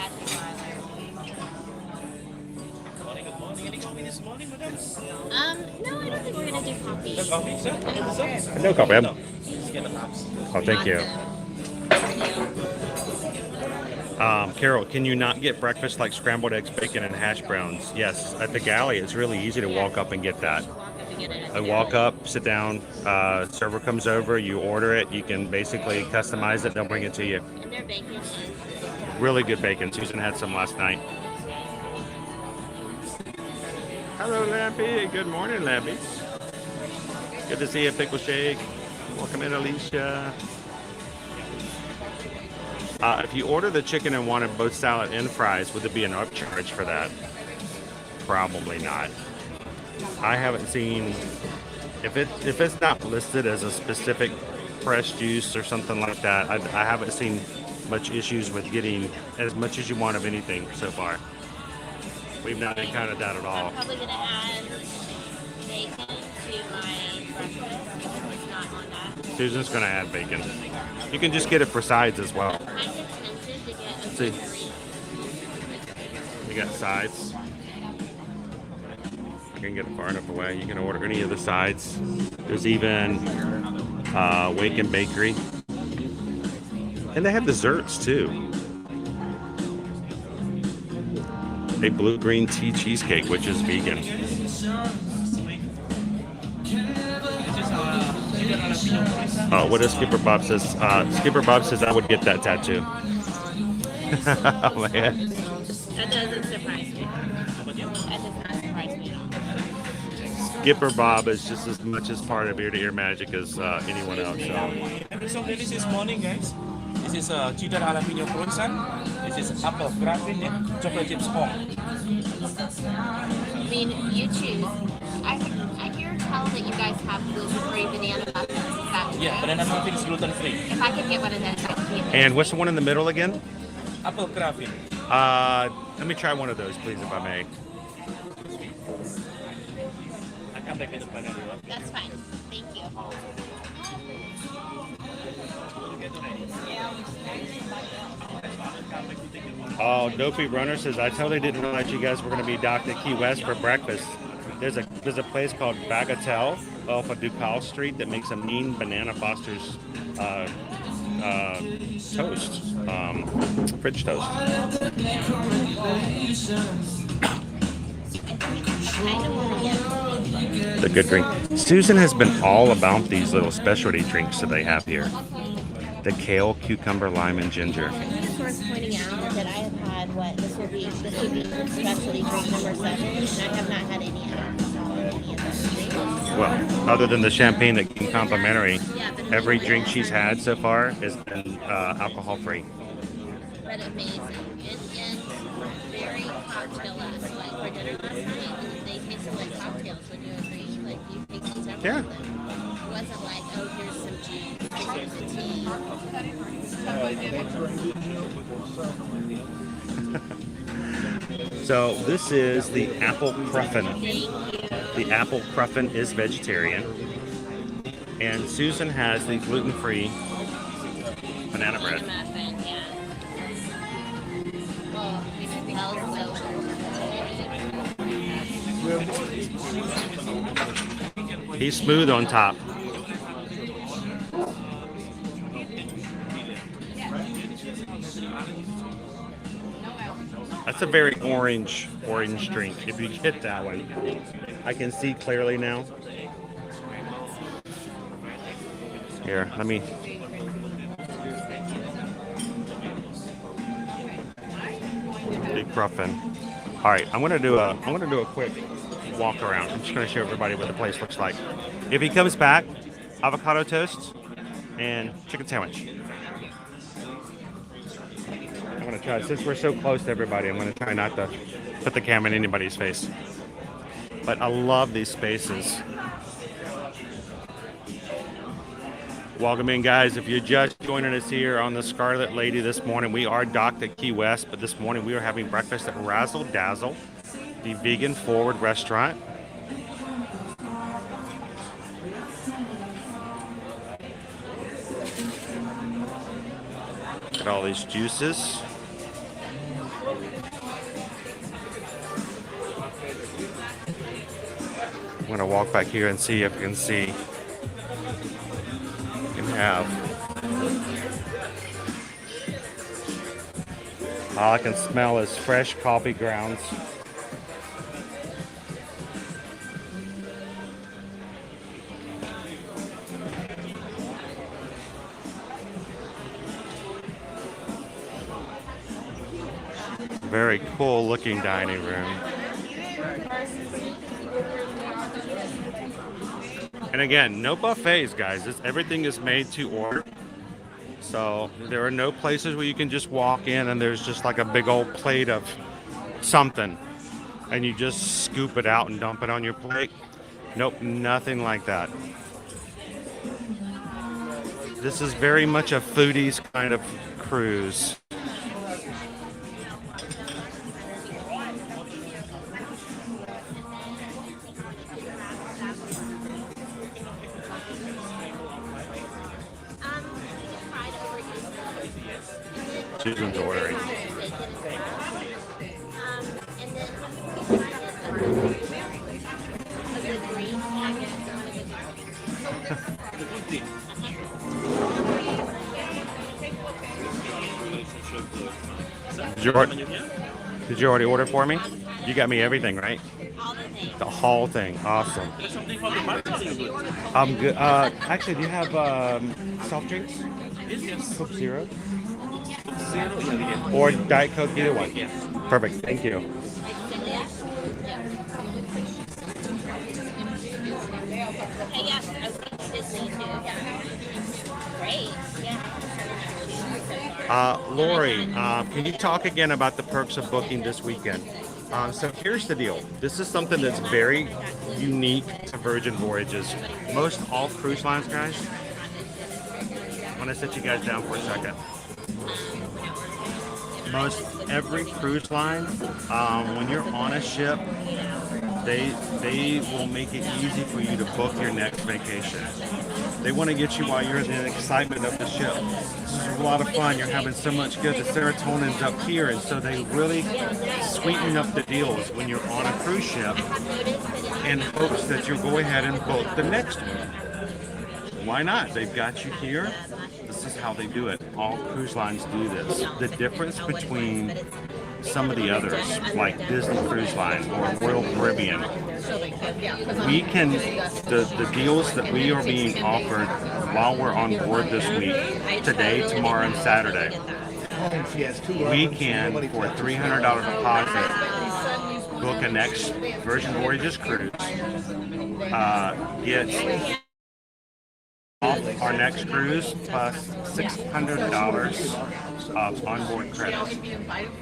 [SPEAKER 6] No, I don't think we're going to do coffee.
[SPEAKER 1] No coffee. Oh, thank you. Carol, can you not get breakfast like scrambled eggs, bacon, and hash browns? Yes, at the Galley, it's really easy to walk up and get that. I walk up, sit down, server comes over, you order it, you can basically customize it, they'll bring it to you.
[SPEAKER 6] And their bacon is
[SPEAKER 1] Really good bacon. Susan had some last night. Hello, Lampy. Good morning, Lampy. Good to see you, Pickle Shake. Welcome in, Alicia. If you order the chicken and wanted both salad and fries, would there be an upcharge for that? Probably not. I haven't seen, if it's not listed as a specific fresh juice or something like that, I haven't seen much issues with getting as much as you want of anything so far. We've not encountered that at all.
[SPEAKER 6] I'm probably going to add bacon to my breakfast because it's not on that.
[SPEAKER 1] Susan's going to add bacon. You can just get it for sides as well.
[SPEAKER 6] I'm kind of tempted to get a
[SPEAKER 1] See.
[SPEAKER 6] bakery.
[SPEAKER 1] You got sides. You can get it far enough away. You can order any of the sides. There's even Waken Bakery. And they have desserts too. A blue-green tea cheesecake, which is vegan. What does Skipper Bob says? Skipper Bob says I would get that tattoo. Oh, man.
[SPEAKER 6] That doesn't surprise me. That does not surprise me at all.
[SPEAKER 1] Skipper Bob is just as much as part of ear-to-ear magic as anyone else. So.
[SPEAKER 7] So this morning, guys. This is cheddar jalapeno croissant. This is apple gratin and chocolate chips home.
[SPEAKER 6] I mean, you choose. I hear tell that you guys have gluten-free banana muffins. Is that true?
[SPEAKER 7] Yeah, banana muffin is gluten free.
[SPEAKER 6] If I could get one of those, I'd be amazing.
[SPEAKER 1] And what's the one in the middle again?
[SPEAKER 7] apple craffin.
[SPEAKER 1] Let me try one of those, please, if I may.
[SPEAKER 6] That's fine. Thank you.
[SPEAKER 1] Oh, Dopey Runner says, I totally didn't realize you guys were going to be docked at Key West for breakfast. There's a place called Bagatelle off of Ducal Street that makes a mean Banana Foster's toast, French toast. The good drink. Susan has been all about these little specialty drinks that they have here. The kale, cucumber, lime, and ginger.
[SPEAKER 6] I think it's worth pointing out that I have had this would be specialty drink number 7, and I have not had any alcohol in any of those drinks.
[SPEAKER 1] Well, other than the champagne that came complimentary, every drink she's had so far has been alcohol-free.
[SPEAKER 6] But amazing. And very cocktail-esque. Like for dinner last night, they tasted like cocktails. Would you agree? Like you take these every
[SPEAKER 1] Yeah.
[SPEAKER 6] It wasn't like, oh, here's some juice, here's a tea.
[SPEAKER 1] So this is the apple cruffin. The apple cruffin is vegetarian. And Susan has the gluten-free banana bread.
[SPEAKER 6] Muffin, yeah. Oh, it smells so good.
[SPEAKER 1] He's smooth on top. That's a very orange drink. If you get that one, I can see clearly now. Here, let me. Big cruffin. All right, I'm gonna do a quick walk around. I'm just gonna show everybody what the place looks like. If he comes back, avocado toast and chicken sandwich. I'm gonna try, since we're so close to everybody, I'm gonna try not to put the camera in anybody's face. But I love these spaces. Welcome in, guys. If you're just joining us here on the Scarlet Lady this morning, we are docked at Key West, but this morning we are having breakfast at Razzle, Dazzle, the vegan forward restaurant. Look at all these juices. I'm gonna walk back here and see if you can see. Have. All I can smell is fresh coffee grounds. Very cool looking dining room. And again, no buffets, guys. Everything is made to order. So there are no places where you can just walk in and there's just like a big old plate of something and you just scoop it out and dump it on your plate. Nope, nothing like that. This is very much a foodie's kind of cruise. Susan's ordering. Did you already order for me? You got me everything, right? The whole thing. Awesome. I'm good. Actually, do you have soft drinks? Coke Zero? Or Diet Coke, either one. Perfect. Thank you. Lori, can you talk again about the perks of booking this weekend? So here's the deal. This is something that's very unique to Virgin Voyages. Most all cruise lines, guys. I want to set you guys down for a second. most every cruise line, when you're on a ship, they will make it easy for you to book your next vacation. They want to get you while you're in the excitement of the ship. This is a lot of fun. You're having so much good. The serotonin's up here, and so they really sweeten up the deals when you're on a cruise ship in hopes that you'll go ahead and book the next one. Why not? They've got you here. This is how they do it. All cruise lines do this. The difference between some of the others, like Disney Cruise Line or Royal Caribbean, we can, the deals that we are being offered while we're on board this week, today, tomorrow, and Saturday, we can, for a $300 deposit, book a next Virgin Voyages cruise, get off our next cruise plus $600 of onboard credit.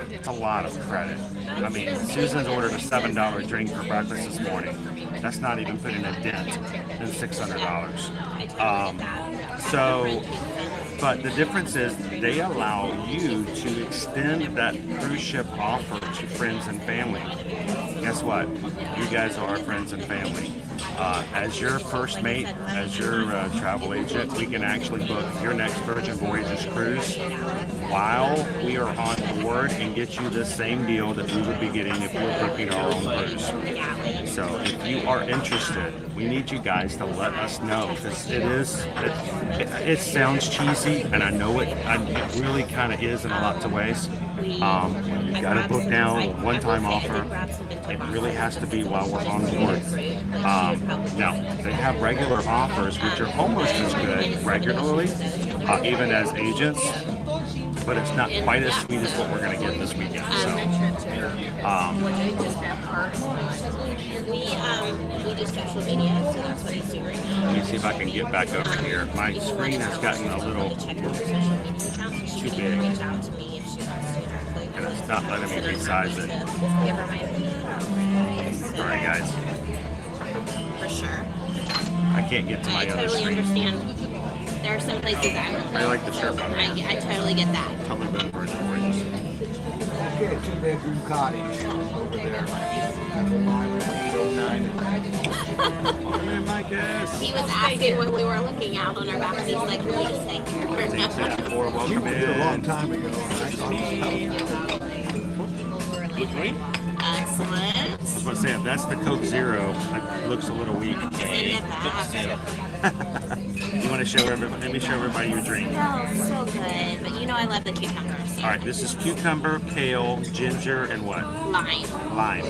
[SPEAKER 1] It's a lot of credit. I mean, Susan's ordered a $7 drink for breakfast this morning. That's not even putting a dent in $600. But the difference is they allow you to extend that cruise ship offer to friends and family. Guess what? You guys are our friends and family. As your first mate, as your travel agent, we can actually book your next Virgin Voyages cruise while we are on board and get you the same deal that we would be getting if we were booking our own cruise. So if you are interested, we need you guys to let us know, because it sounds cheesy, and I know it really kind of is in a lot of ways. You got to book now, a one-time offer. It really has to be while we're on board. Now, they have regular offers, which are almost as good regularly, even as agents, but it's not quite as sweet as what we're going to get this weekend. So,
[SPEAKER 6] we do social media, so that's what he's doing right now.
[SPEAKER 1] let me see if I can get back over here. My screen has gotten a little too big, and it's not letting me resize it. Sorry, guys.
[SPEAKER 6] For sure.
[SPEAKER 1] I can't get to my
[SPEAKER 6] I
[SPEAKER 1] other
[SPEAKER 6] totally
[SPEAKER 1] screen.
[SPEAKER 6] understand. There are some places
[SPEAKER 1] I like the shirt.
[SPEAKER 6] I totally get that.
[SPEAKER 1] Totally better Virgin Voyages.
[SPEAKER 2] Get a 2-bedroom cottage over there. 809.
[SPEAKER 1] Welcome in, Micah.
[SPEAKER 6] He was asking when we were looking out on our balcony, he's like, will we just stay here?
[SPEAKER 1] Welcome in.
[SPEAKER 2] A long time ago.
[SPEAKER 6] Excellent.
[SPEAKER 1] I was going to say, if that's the Coke Zero, it looks a little weak.
[SPEAKER 6] Send it back.
[SPEAKER 1] You want to show everybody? Let me show everybody your drink.
[SPEAKER 6] Oh, so good. But you know I love the cucumbers.
[SPEAKER 1] All right, this is cucumber, kale, ginger, and what?
[SPEAKER 6] Lime.
[SPEAKER 1] Lime.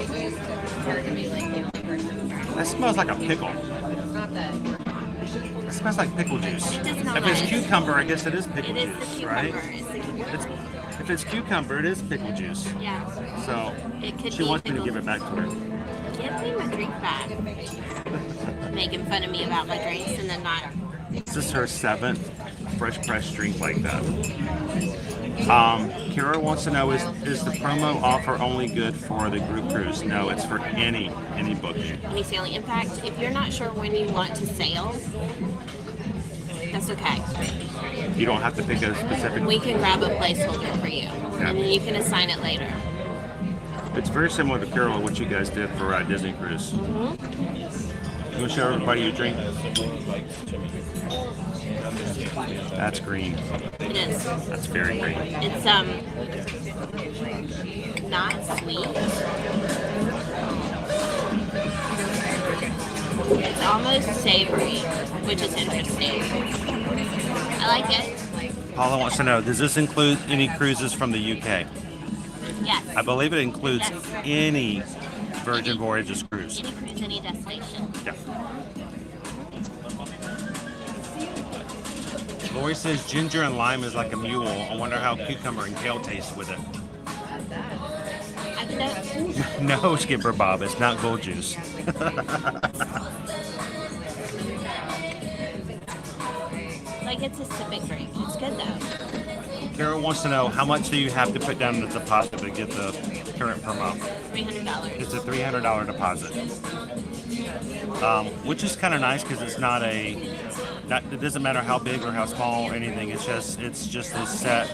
[SPEAKER 1] That smells like a pickle. It smells like pickle juice.
[SPEAKER 6] It does not.
[SPEAKER 1] If it's cucumber, I guess it is pickle
[SPEAKER 6] It is the
[SPEAKER 1] juice,
[SPEAKER 6] cucumber.
[SPEAKER 1] right?
[SPEAKER 6] It's the cucumber.
[SPEAKER 1] If it's cucumber, it is pickle juice.
[SPEAKER 6] Yeah.
[SPEAKER 1] So
[SPEAKER 6] It could
[SPEAKER 1] she
[SPEAKER 6] be
[SPEAKER 1] wants me to
[SPEAKER 6] pickle.
[SPEAKER 1] give it back to her.
[SPEAKER 6] Give me my drink back. Making fun of me about my drinks and then not.
[SPEAKER 1] This is her 7th fresh pressed drink like that. Kira wants to know, is the promo offer only good for the group cruise? No, it's for any booking.
[SPEAKER 6] Any sailing. In fact, if you're not sure when you want to sail, that's okay.
[SPEAKER 1] You don't have to pick a specific.
[SPEAKER 6] We can grab a placeholder for you, and then you can assign it later.
[SPEAKER 1] It's very similar to Carol, what you guys did for Disney Cruise.
[SPEAKER 6] Mm-hmm.
[SPEAKER 1] You want to show everybody your drink? That's green.
[SPEAKER 6] It is.
[SPEAKER 1] That's very green.
[SPEAKER 6] It's not sweet. It's almost savory, which is interesting. I like it.
[SPEAKER 1] Paula wants to know, does this include any cruises from the UK?
[SPEAKER 6] Yes.
[SPEAKER 1] I believe it includes
[SPEAKER 6] Yes.
[SPEAKER 1] any Virgin Voyages cruise.
[SPEAKER 6] Any cruise, any destination.
[SPEAKER 1] Yeah. Lori says ginger and lime is like a mule. I wonder how cucumber and kale taste with it.
[SPEAKER 6] I can do it.
[SPEAKER 1] No, Skipper Bob, it's not gold juice.
[SPEAKER 6] Like, it's a sipping drink. It's good though.
[SPEAKER 1] Carol wants to know, how much do you have to put down the deposit to get the current promo?
[SPEAKER 6] $300.
[SPEAKER 1] It's a $300 deposit, which is kind of nice because it's not it doesn't matter how big or how small or anything. It's just a set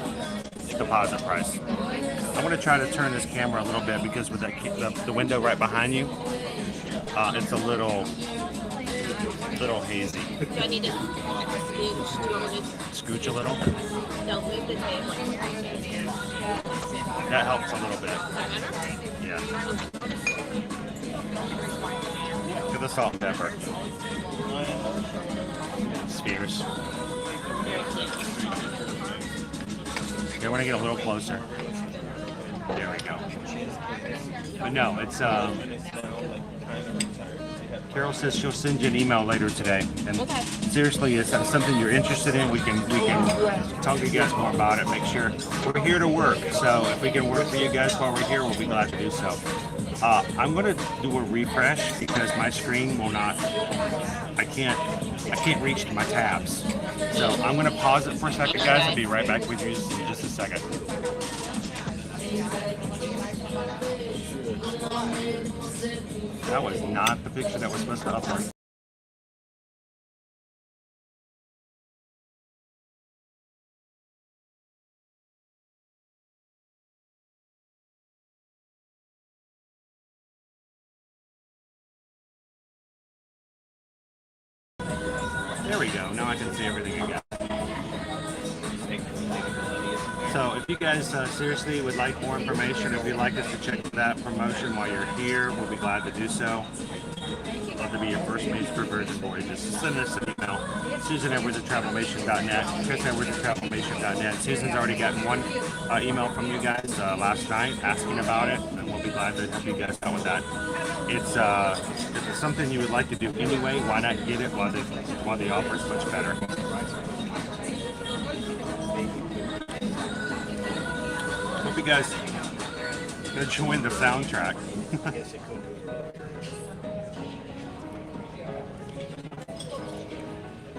[SPEAKER 1] deposit price. I'm going to try to turn this camera a little bit because with that the window right behind you, it's a little hazy.
[SPEAKER 6] Do I need to scooch? Do you want me to
[SPEAKER 1] Scooch a little.
[SPEAKER 6] don't move the table?
[SPEAKER 1] That helps a little bit. Yeah. Look at the salt and pepper. Spheres. Okay, I want to get a little closer. There we go. But no, it's Carol says she'll send you an email later today. And
[SPEAKER 6] Okay.
[SPEAKER 1] seriously, it's something you're interested in. We can talk to you guys more about it. Make sure we're here to work. So if we can work for you guys while we're here, we'll be glad to do so. I'm gonna do a refresh because my screen will not. I can't reach to my tabs. So I'm gonna pause it for a second, guys. I'll be right back with you in just a second. That was not the picture that was supposed to upload. There we go. Now I can see everything again. So if you guys seriously would like more information, if you'd like us to check that promotion while you're here, we'll be glad to do so. Love to be your first mate for Virgin Voyages. Send us an email. susanedwards@travelmation.net. chrisedwards@travelmation.net. Susan's already gotten one email from you guys last night asking about it, and we'll be glad to help you guys out with that. It's if it's something you would like to do anyway, why not get it while the offer is much better. Hope you guys gonna join the soundtrack.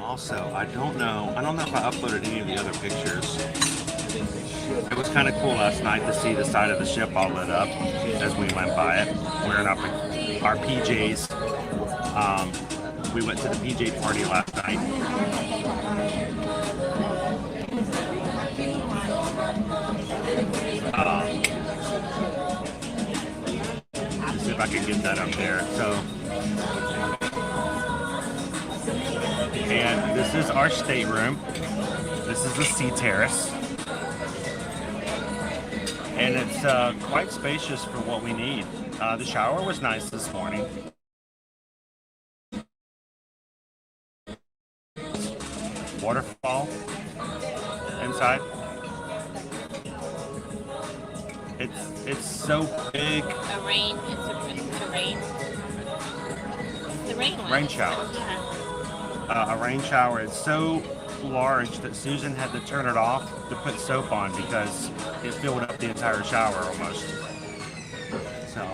[SPEAKER 1] Also, I don't know if I uploaded any of the other pictures. It was kind of cool last night to see the side of the ship all lit up as we went by it, wearing our PJs. We went to the PJ party last night. Let's see if I can get that up there. So, and this is our stateroom. This is the sea terrace. And it's quite spacious for what we need. The shower was nice this morning. Waterfall inside. It's so big.
[SPEAKER 6] It's a rain. The rain one.
[SPEAKER 1] Rain shower. A rain shower. It's so large that Susan had to turn it off to put soap on because it filled up the entire shower almost. So,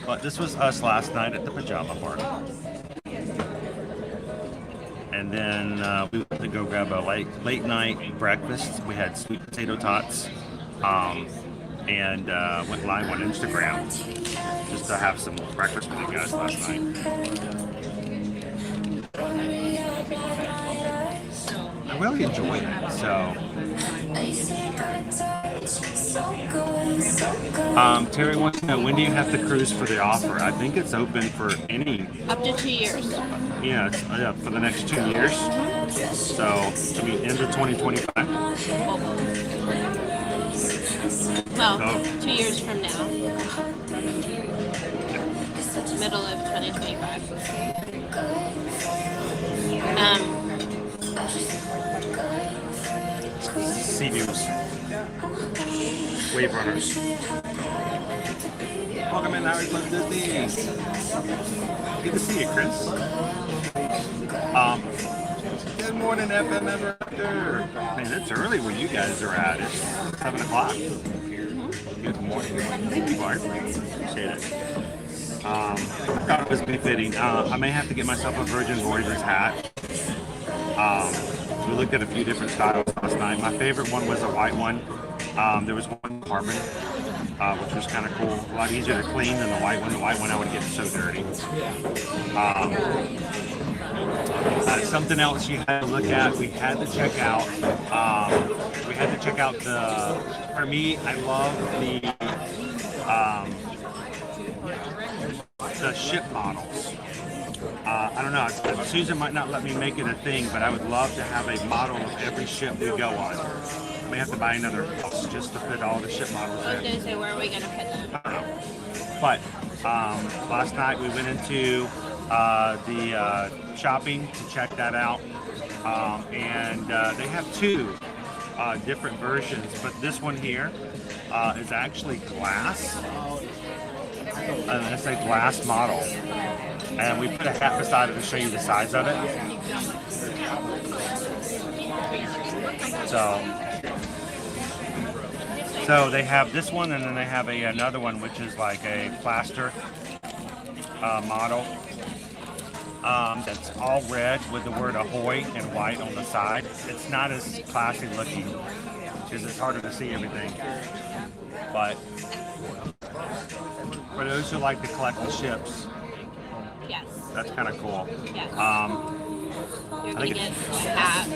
[SPEAKER 1] but this was us last night at the pajama party. And then we went to go grab a late night breakfast. We had sweet potato tots and went live on Instagram just to have some breakfast with you guys last night. I really enjoyed it. So, Terry wants to know, when do you have to cruise for the offer? I think it's open for any.
[SPEAKER 6] Up to 2 years.
[SPEAKER 1] Yeah, it's for the next 2 years. So, I mean, end of 2025.
[SPEAKER 6] Well, 2 years from now. Middle of 2025.
[SPEAKER 1] Sea News. Wave Runners. Welcome in, Howard Club Disney. Good to see you, Chris. Good morning, FM Ever. Man, it's early where you guys are at. It's 7 o'clock. Good morning. Thank you, Bart. Appreciate it. I thought it was befitting. I may have to get myself a Virgin Voyages hat. We looked at a few different styles last night. My favorite one was a white one. There was one carbon, which was kind of cool. A lot easier to clean than the white one. The white one I would get so dirty. Something else you had to look at. We had to check out. For me, I love the ship models. I don't know. Susan might not let me make it a thing, but I would love to have a model of every ship we go on. I may have to buy another house just to fit all the ship models in.
[SPEAKER 6] So where are we going to put them?
[SPEAKER 1] I don't know. But last night we went into the shopping to check that out, and they have two different versions, but this one here is actually glass. It's a glass model, and we put a hat beside it to show you the size of it. So they have this one, and then they have another one, which is like a plaster model that's all red with the word ahoy and white on the side. It's not as classy looking because it's harder to see everything. But for those who like to collect the ships,
[SPEAKER 6] Yes.
[SPEAKER 1] that's kind of cool.
[SPEAKER 6] Yes. You're
[SPEAKER 1] I
[SPEAKER 6] going to
[SPEAKER 1] think
[SPEAKER 6] get a hat.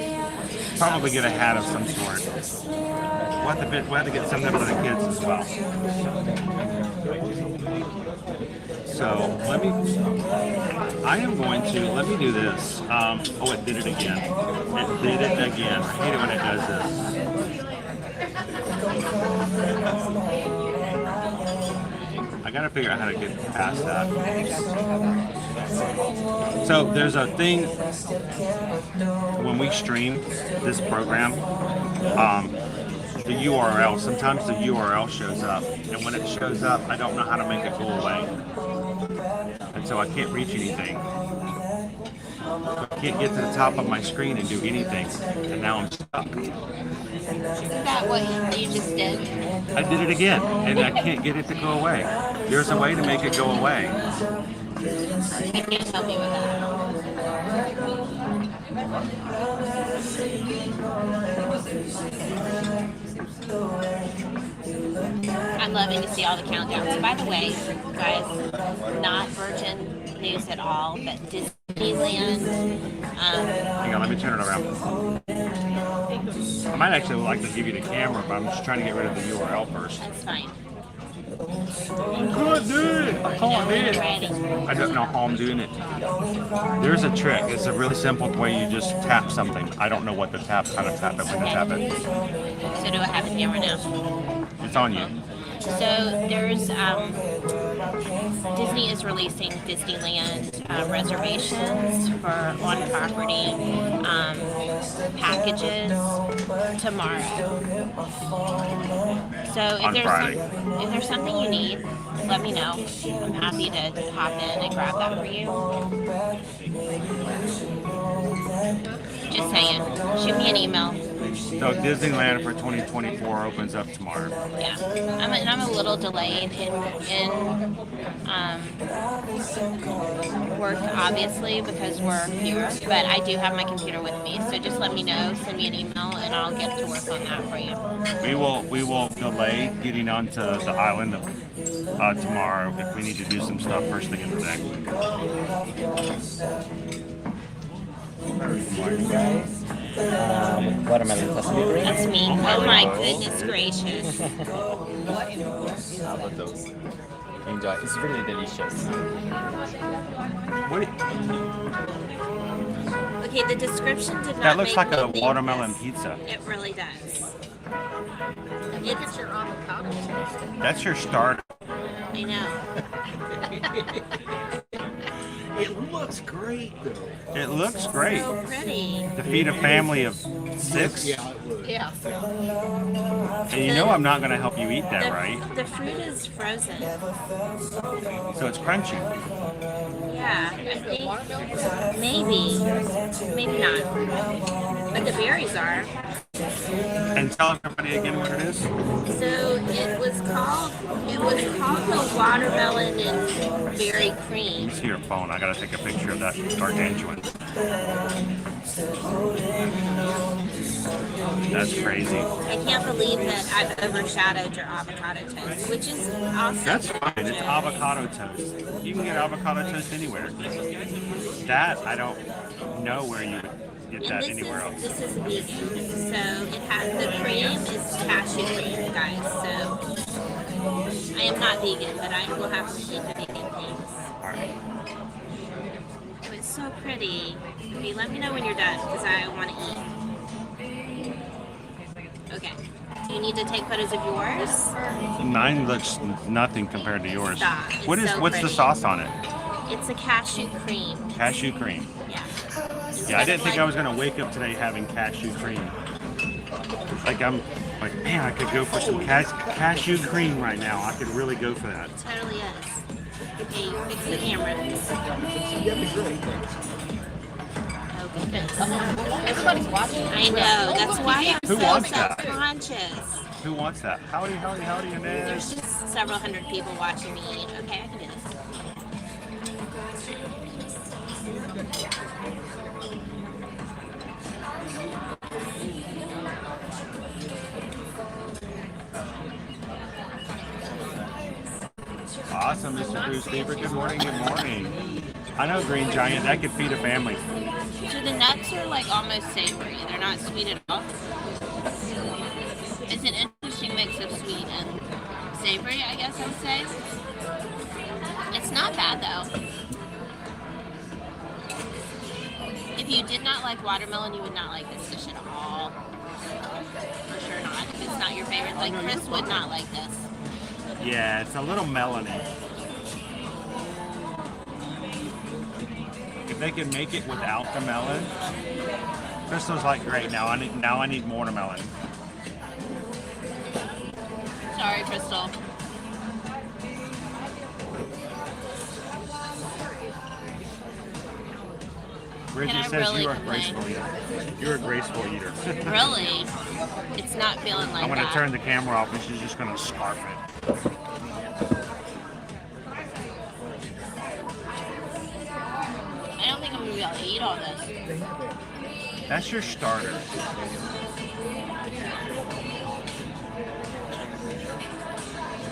[SPEAKER 1] Probably get a hat of some sort. We'll have to get something for the kids as well. So let me do this. Oh, it did it again. It did it again. I hate it when it does this. I gotta figure out how to get past that. So there's a thing when we stream this program, the URL, sometimes the URL shows up, and when it shows up, I don't know how to make it go away. And so I can't reach anything. I can't get to the top of my screen and do anything, and now I'm stuck.
[SPEAKER 6] Isn't that what you just did?
[SPEAKER 1] I did it again, and I can't get it to go away. There's a way to make it go away.
[SPEAKER 6] I can't help you with that. I'm loving to see all the countdowns. By the way, guys, not Virgin news at all, but Disneyland.
[SPEAKER 1] Hang on, let me turn it around. I might actually like to give you the camera, but I'm just trying to get rid of the URL first.
[SPEAKER 6] That's fine.
[SPEAKER 1] I can't do it. I can't do it.
[SPEAKER 6] Ready.
[SPEAKER 1] I don't know how I'm doing it. There's a trick. It's a really simple way you just tap something. I don't know what to tap, how to tap it, when to tap it.
[SPEAKER 6] So do I have a camera now?
[SPEAKER 1] It's on you.
[SPEAKER 6] So there's Disney is releasing Disneyland reservations for on property packages tomorrow. So if there's something you need, let me know. I'm happy to hop in and grab that for you. Just saying, shoot me an email.
[SPEAKER 1] So Disneyland for 2024 opens up tomorrow.
[SPEAKER 6] Yeah, I'm a little delayed in work, obviously, because we're here. But I do have my computer with me, so just let me know, send me an email, and I'll get to work on that for you.
[SPEAKER 1] We will delay getting onto the island tomorrow if we need to do some stuff first thing in the day.
[SPEAKER 8] Watermelon sesame cream.
[SPEAKER 6] That's me. Oh my goodness gracious.
[SPEAKER 8] How about those? Enjoy. It's really delicious.
[SPEAKER 1] Wait,
[SPEAKER 6] Okay, the description did not
[SPEAKER 1] that looks
[SPEAKER 6] make
[SPEAKER 1] like a
[SPEAKER 6] me think
[SPEAKER 1] watermelon
[SPEAKER 6] this.
[SPEAKER 1] pizza.
[SPEAKER 6] It really does.
[SPEAKER 3] It's your avocado toast.
[SPEAKER 1] That's your start.
[SPEAKER 6] I know.
[SPEAKER 9] It looks great, though.
[SPEAKER 1] It looks great.
[SPEAKER 6] So pretty.
[SPEAKER 1] To feed a family of 6.
[SPEAKER 9] Yeah, it would.
[SPEAKER 3] Yeah.
[SPEAKER 1] And you know I'm not going to help you eat that, right?
[SPEAKER 6] The fruit is frozen.
[SPEAKER 1] So it's crunchy.
[SPEAKER 6] Yeah, I think maybe not. But the berries are.
[SPEAKER 1] And tell everybody again what it is.
[SPEAKER 6] So it was called the watermelon and berry cream.
[SPEAKER 1] Let me see your phone. I got to take a picture of that gargantuan. That's crazy.
[SPEAKER 6] I can't believe that I've overshadowed your avocado toast, which is awesome.
[SPEAKER 1] That's fine. It's avocado toast. You can get avocado toast anywhere. That, I don't know where you would get
[SPEAKER 6] And
[SPEAKER 1] that
[SPEAKER 6] this
[SPEAKER 1] anywhere else.
[SPEAKER 6] This is vegan, so it has the cream is cashew cream, guys. So I am not vegan, but I will have to eat vegan things.
[SPEAKER 1] All right.
[SPEAKER 6] Oh, it's so pretty. Okay, let me know when you're done because I want to eat. Okay. Do you need to take photos of yours?
[SPEAKER 1] Mine looks nothing compared to yours.
[SPEAKER 6] Stop. It's
[SPEAKER 1] What is?
[SPEAKER 6] so
[SPEAKER 1] What's the
[SPEAKER 6] pretty.
[SPEAKER 1] sauce on it?
[SPEAKER 6] It's a cashew cream.
[SPEAKER 1] Cashew cream.
[SPEAKER 6] Yeah.
[SPEAKER 1] Yeah, I didn't think I was gonna wake up today having cashew cream. Like I'm like, man, I could go for some cashew cream right now. I could really go for that.
[SPEAKER 6] It totally is. Okay, fix the camera. Okay.
[SPEAKER 3] Everybody's watching.
[SPEAKER 6] I know. That's why I'm
[SPEAKER 1] Who
[SPEAKER 6] so
[SPEAKER 1] wants that?
[SPEAKER 6] self-conscious.
[SPEAKER 1] Who wants that? Howdy,
[SPEAKER 6] There's
[SPEAKER 1] Inez.
[SPEAKER 6] just several hundred people watching me eat. Okay, I can do this.
[SPEAKER 1] Awesome, Mr. Bruce Beaver. Good morning, good morning. I know Green Giant, that could feed a family.
[SPEAKER 6] So the nuts are like almost savory. They're not sweet at all. It's an interesting mix of sweet and savory, I guess I would say. It's not bad though. If you did not like watermelon, you would not like this dish at all. For sure not. If it's not your favorite, like Chris would not like this.
[SPEAKER 1] Yeah, it's a little melony. If they can make it without the melon, Crystal's like, great. Now I need watermelon.
[SPEAKER 6] Sorry, Crystal.
[SPEAKER 1] Bridget
[SPEAKER 6] I
[SPEAKER 1] says
[SPEAKER 6] really
[SPEAKER 1] you are a
[SPEAKER 6] complain?
[SPEAKER 1] graceful eater. You're a graceful eater.
[SPEAKER 6] Really? It's not feeling like
[SPEAKER 1] I'm gonna
[SPEAKER 6] that.
[SPEAKER 1] turn the camera off and she's just gonna scarf it.
[SPEAKER 6] I don't think I'm gonna be able to eat all this.
[SPEAKER 1] That's your starter.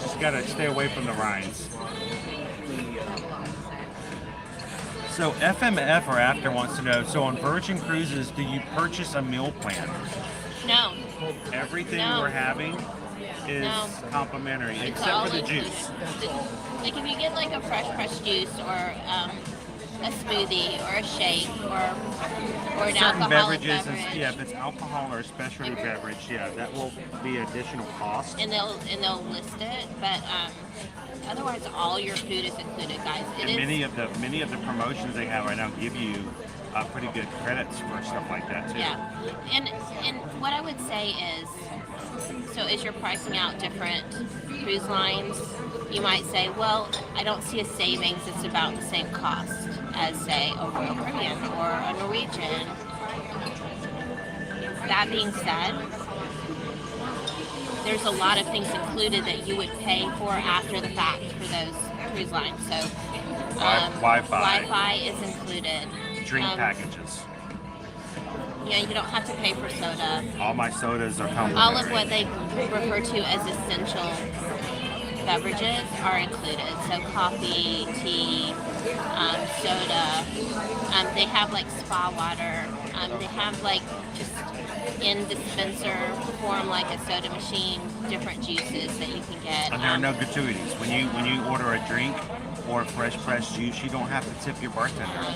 [SPEAKER 1] Just gotta stay away from the rinds. So FMF or After wants to know, so on Virgin Cruises, do you purchase a meal plan?
[SPEAKER 6] No.
[SPEAKER 1] Everything
[SPEAKER 6] No.
[SPEAKER 1] we're having is
[SPEAKER 6] No.
[SPEAKER 1] complimentary,
[SPEAKER 6] It's
[SPEAKER 1] except
[SPEAKER 6] all
[SPEAKER 1] for the
[SPEAKER 6] included.
[SPEAKER 1] juice.
[SPEAKER 6] Like if you get like a fresh pressed juice or a smoothie or a shake or an
[SPEAKER 1] Certain
[SPEAKER 6] alcoholic
[SPEAKER 1] beverages,
[SPEAKER 6] beverage,
[SPEAKER 1] yeah, if it's alcohol or a specialty beverage, yeah, that will be additional cost.
[SPEAKER 6] and they'll list it, but otherwise all your food is included, guys. It
[SPEAKER 1] And
[SPEAKER 6] is
[SPEAKER 1] many of the promotions they have right now give you pretty good credits for stuff like that too.
[SPEAKER 6] yeah. And what I would say is, so as you're pricing out different cruise lines, you might say, well, I don't see a savings. It's about the same cost as, say, a Royal Caribbean or a Norwegian. That being said, there's a lot of things included that you would pay for after the fact for those cruise lines. So Wi-Fi is included.
[SPEAKER 1] Drink packages.
[SPEAKER 6] Yeah, you don't have to pay for soda.
[SPEAKER 1] All my sodas are complimentary.
[SPEAKER 6] All of what they refer to as essential beverages are included. So coffee, tea, soda. They have like spa water. They have like just in dispenser form, like a soda machine, different juices that you can get.
[SPEAKER 1] And there are no gratuities. When you order a drink or a fresh pressed juice, you don't have to tip your bartender.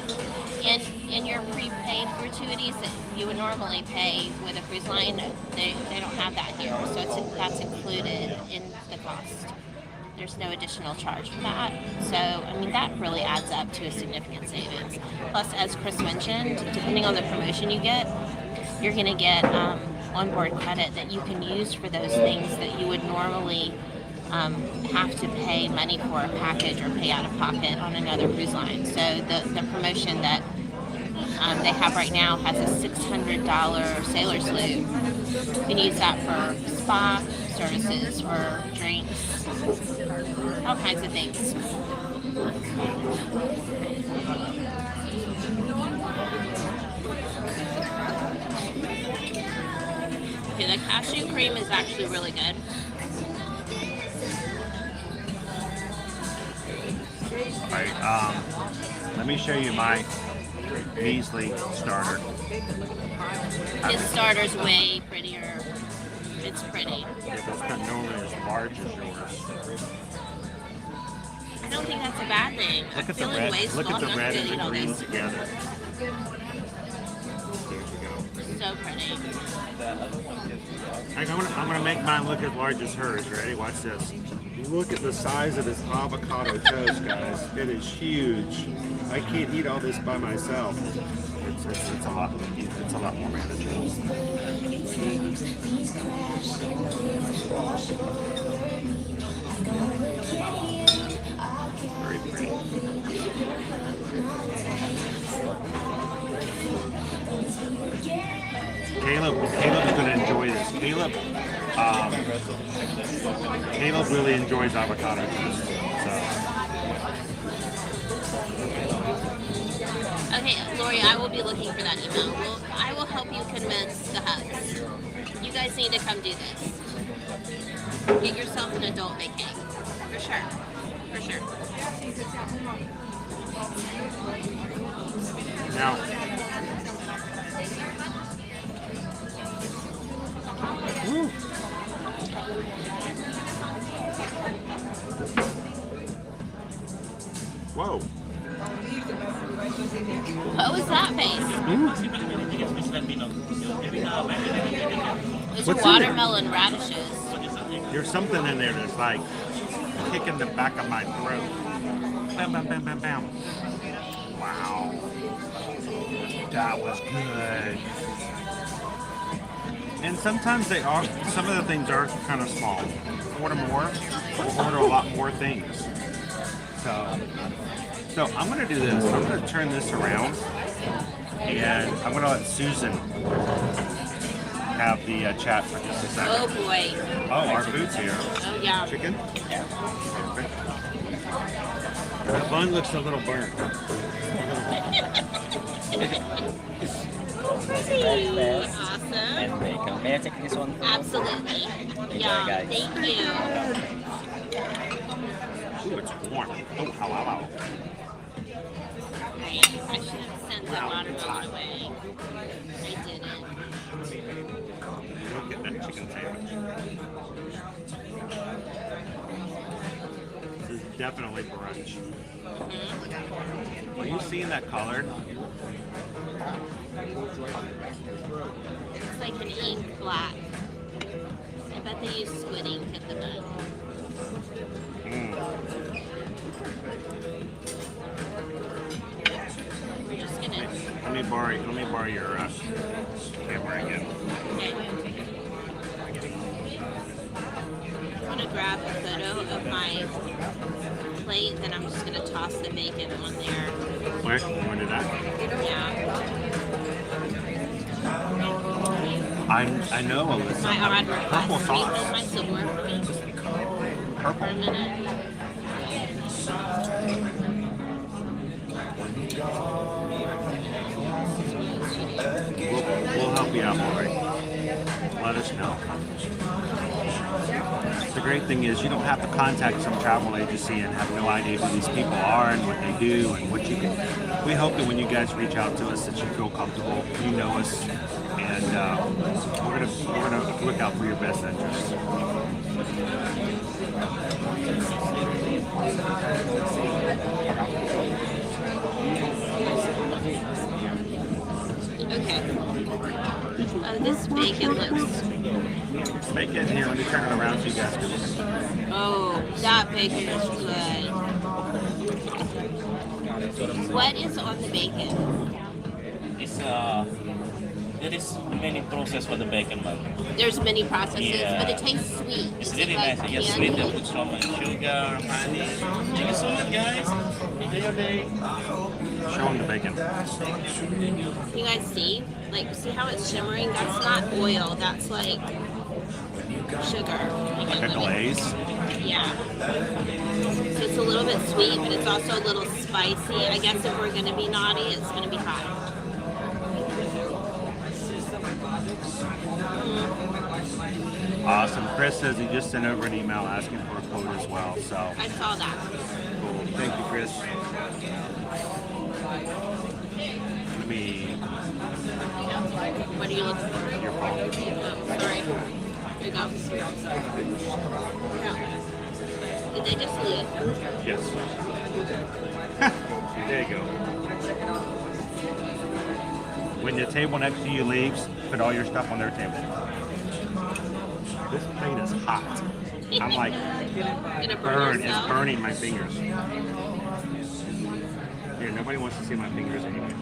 [SPEAKER 6] In your prepaid gratuities that you would normally pay with a cruise line, they don't have that here. So that's included in the cost. There's no additional charge for that. So, I mean, that really adds up to a significant savings. Plus, as Chris mentioned, depending on the promotion you get, you're going to get onboard credit that you can use for those things that you would normally have to pay money for a package or pay out of pocket on another cruise line. So the promotion that they have right now has a $600 sailor salute. You can use that for spa services, for drinks, all kinds of things. Okay, the cashew cream is actually really good.
[SPEAKER 1] Alright, let me show you my measly starter.
[SPEAKER 6] His starter's way prettier. It's pretty.
[SPEAKER 1] Yeah, but it's not nearly as large as yours.
[SPEAKER 6] I don't think that's a bad thing. I'm
[SPEAKER 1] Look at the
[SPEAKER 6] feeling
[SPEAKER 1] red.
[SPEAKER 6] wasteful.
[SPEAKER 1] Look at the
[SPEAKER 6] I'm not
[SPEAKER 1] red
[SPEAKER 6] gonna
[SPEAKER 1] and
[SPEAKER 6] eat
[SPEAKER 1] the
[SPEAKER 6] all
[SPEAKER 1] green
[SPEAKER 6] this.
[SPEAKER 1] together. There we go.
[SPEAKER 6] So pretty.
[SPEAKER 1] I'm gonna make mine look as large as hers. Ready? Watch this. Look at the size of this avocado toast, guys. It is huge. I can't eat all this by myself. It's a lot. It's a lot more manageable. Very pretty. Caleb's gonna enjoy this. Caleb really enjoys avocado toast.
[SPEAKER 6] Okay, Lori, I will be looking for that email. I will help you convince the hubs. You guys need to come do this. Get yourself an adult baking. For sure. For sure.
[SPEAKER 1] Now, woo. Whoa.
[SPEAKER 6] What was that face? Those
[SPEAKER 1] What's
[SPEAKER 6] are
[SPEAKER 1] in it?
[SPEAKER 6] watermelon radishes.
[SPEAKER 1] There's something in there that's like kicking the back of my throat. Bam, bam, bam, bam, bam. Wow. That was good. And sometimes they are, some of the things are kind of small. Order more, we'll order a lot more things. So I'm going to do this. I'm going to turn this around and I'm going to let Susan have the chat for just a second.
[SPEAKER 6] Oh boy.
[SPEAKER 1] Oh, our food's here.
[SPEAKER 6] Oh yeah.
[SPEAKER 1] Chicken? The bun looks a little burnt.
[SPEAKER 6] Awesome.
[SPEAKER 8] And bacon. May I take this one?
[SPEAKER 6] Absolutely. Yeah.
[SPEAKER 8] guys.
[SPEAKER 6] Thank you.
[SPEAKER 1] Ooh, it's warm. Oh, ow, ow, ow.
[SPEAKER 6] I should have sent the watermelon away. I didn't.
[SPEAKER 1] Look at that chicken sandwich. This is definitely brunch. Are you seeing that color?
[SPEAKER 6] It's like an ink black. I bet they use squid ink at the bun. We're just gonna.
[SPEAKER 1] Let me borrow your camera again.
[SPEAKER 6] Okay. I'm gonna grab a photo of my plate, then I'm just gonna toss the bacon on there.
[SPEAKER 1] Where? You want to do that?
[SPEAKER 6] Yeah.
[SPEAKER 1] I know, Alyssa.
[SPEAKER 6] My odd
[SPEAKER 1] Purple
[SPEAKER 6] request.
[SPEAKER 1] sauce.
[SPEAKER 6] This might still work for me. For a
[SPEAKER 1] Purple.
[SPEAKER 6] minute.
[SPEAKER 1] We'll help you out, Lori. Let us know. The great thing is you don't have to contact some travel agency and have no idea who these people are and what they do and what you can. We hope that when you guys reach out to us that you feel comfortable, you know us, and we're gonna look out for your best interests.
[SPEAKER 6] Okay. This bacon looks.
[SPEAKER 1] Bacon here. Let me turn it around so you guys can look.
[SPEAKER 6] Oh, that bacon is good. What is on the bacon?
[SPEAKER 7] It's there is many process for the bacon, but
[SPEAKER 6] There's many processes,
[SPEAKER 7] Yeah.
[SPEAKER 6] but it tastes sweet.
[SPEAKER 7] it's
[SPEAKER 6] Is
[SPEAKER 7] really
[SPEAKER 6] it like
[SPEAKER 7] nice. Yes, sweet. They
[SPEAKER 6] candy?
[SPEAKER 7] put some sugar, honey. Thank you so much, guys. Enjoy your day.
[SPEAKER 1] Show them the bacon.
[SPEAKER 6] You guys see? Like, see how it's shimmering? That's not oil. That's like sugar.
[SPEAKER 1] Like a glaze.
[SPEAKER 6] Yeah. So it's a little bit sweet, but it's also a little spicy. I guess if we're going to be naughty, it's going to be hot.
[SPEAKER 1] Awesome. Chris says he just sent over an email asking for a quote as well. So
[SPEAKER 6] I saw that.
[SPEAKER 1] cool. Thank you, Chris. Let me.
[SPEAKER 6] What are you looking for?
[SPEAKER 1] Your phone.
[SPEAKER 6] Oh, sorry. Here you go. Did they just leave?
[SPEAKER 1] Yes. There you go. When the table next to you leaves, put all your stuff on their table. This plate is hot. I'm like,
[SPEAKER 6] Gonna
[SPEAKER 1] burn. It's
[SPEAKER 6] yourself?
[SPEAKER 1] burning my fingers. Yeah, nobody wants to see my fingers anyway.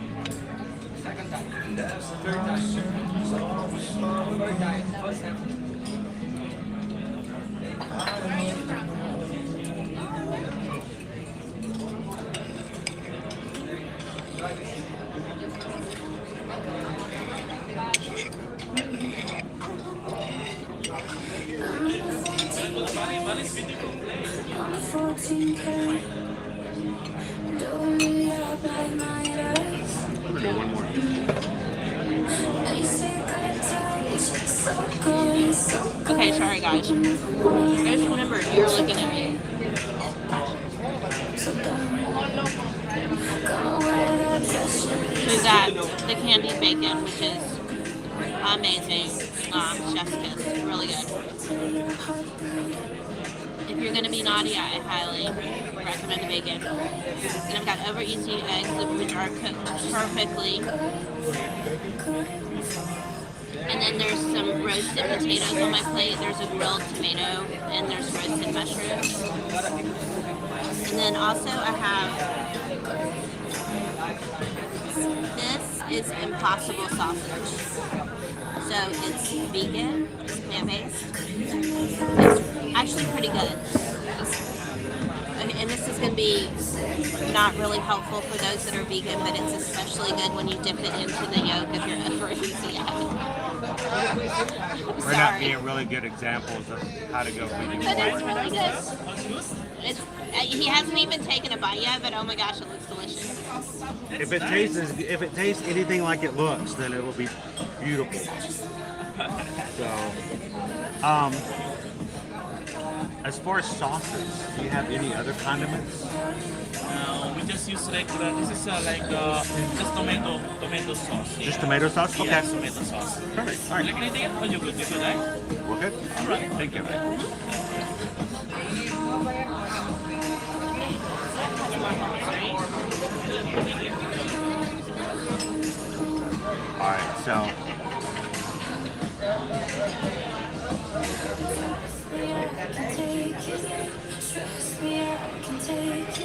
[SPEAKER 1] One more.
[SPEAKER 6] Okay, sorry guys. I just remember you're looking at me. We've got the candied bacon, which is amazing. Chef's kiss, really good. If you're gonna be naughty, I highly recommend the bacon. And I've got over easy eggs, which are cooked perfectly. And then there's some roasted potatoes on my plate. There's a grilled tomato, and there's roasted mushrooms. And then also I have, this is Impossible sausage. So it's vegan, it's plant-based. It's actually pretty good. And this is going to be not really helpful for those that are vegan, but it's especially good when you dip it into the yolk if you're over easy at it.
[SPEAKER 1] We're not being really good examples of how to go vegan.
[SPEAKER 6] But it's really good. He hasn't even taken a bite yet, but oh my gosh, it looks delicious.
[SPEAKER 1] If it tastes anything like it looks, then it will be beautiful. So, as far as sauces, do you have any other condiments?
[SPEAKER 7] We just use regular. This is just tomato sauce.
[SPEAKER 1] Just tomato sauce? Okay.
[SPEAKER 7] Yes, tomato sauce.
[SPEAKER 1] Perfect. All right.
[SPEAKER 7] Like anything? Oh, you're good. You're good, right?
[SPEAKER 1] We're good?
[SPEAKER 7] All right.
[SPEAKER 1] Thank you. All right, so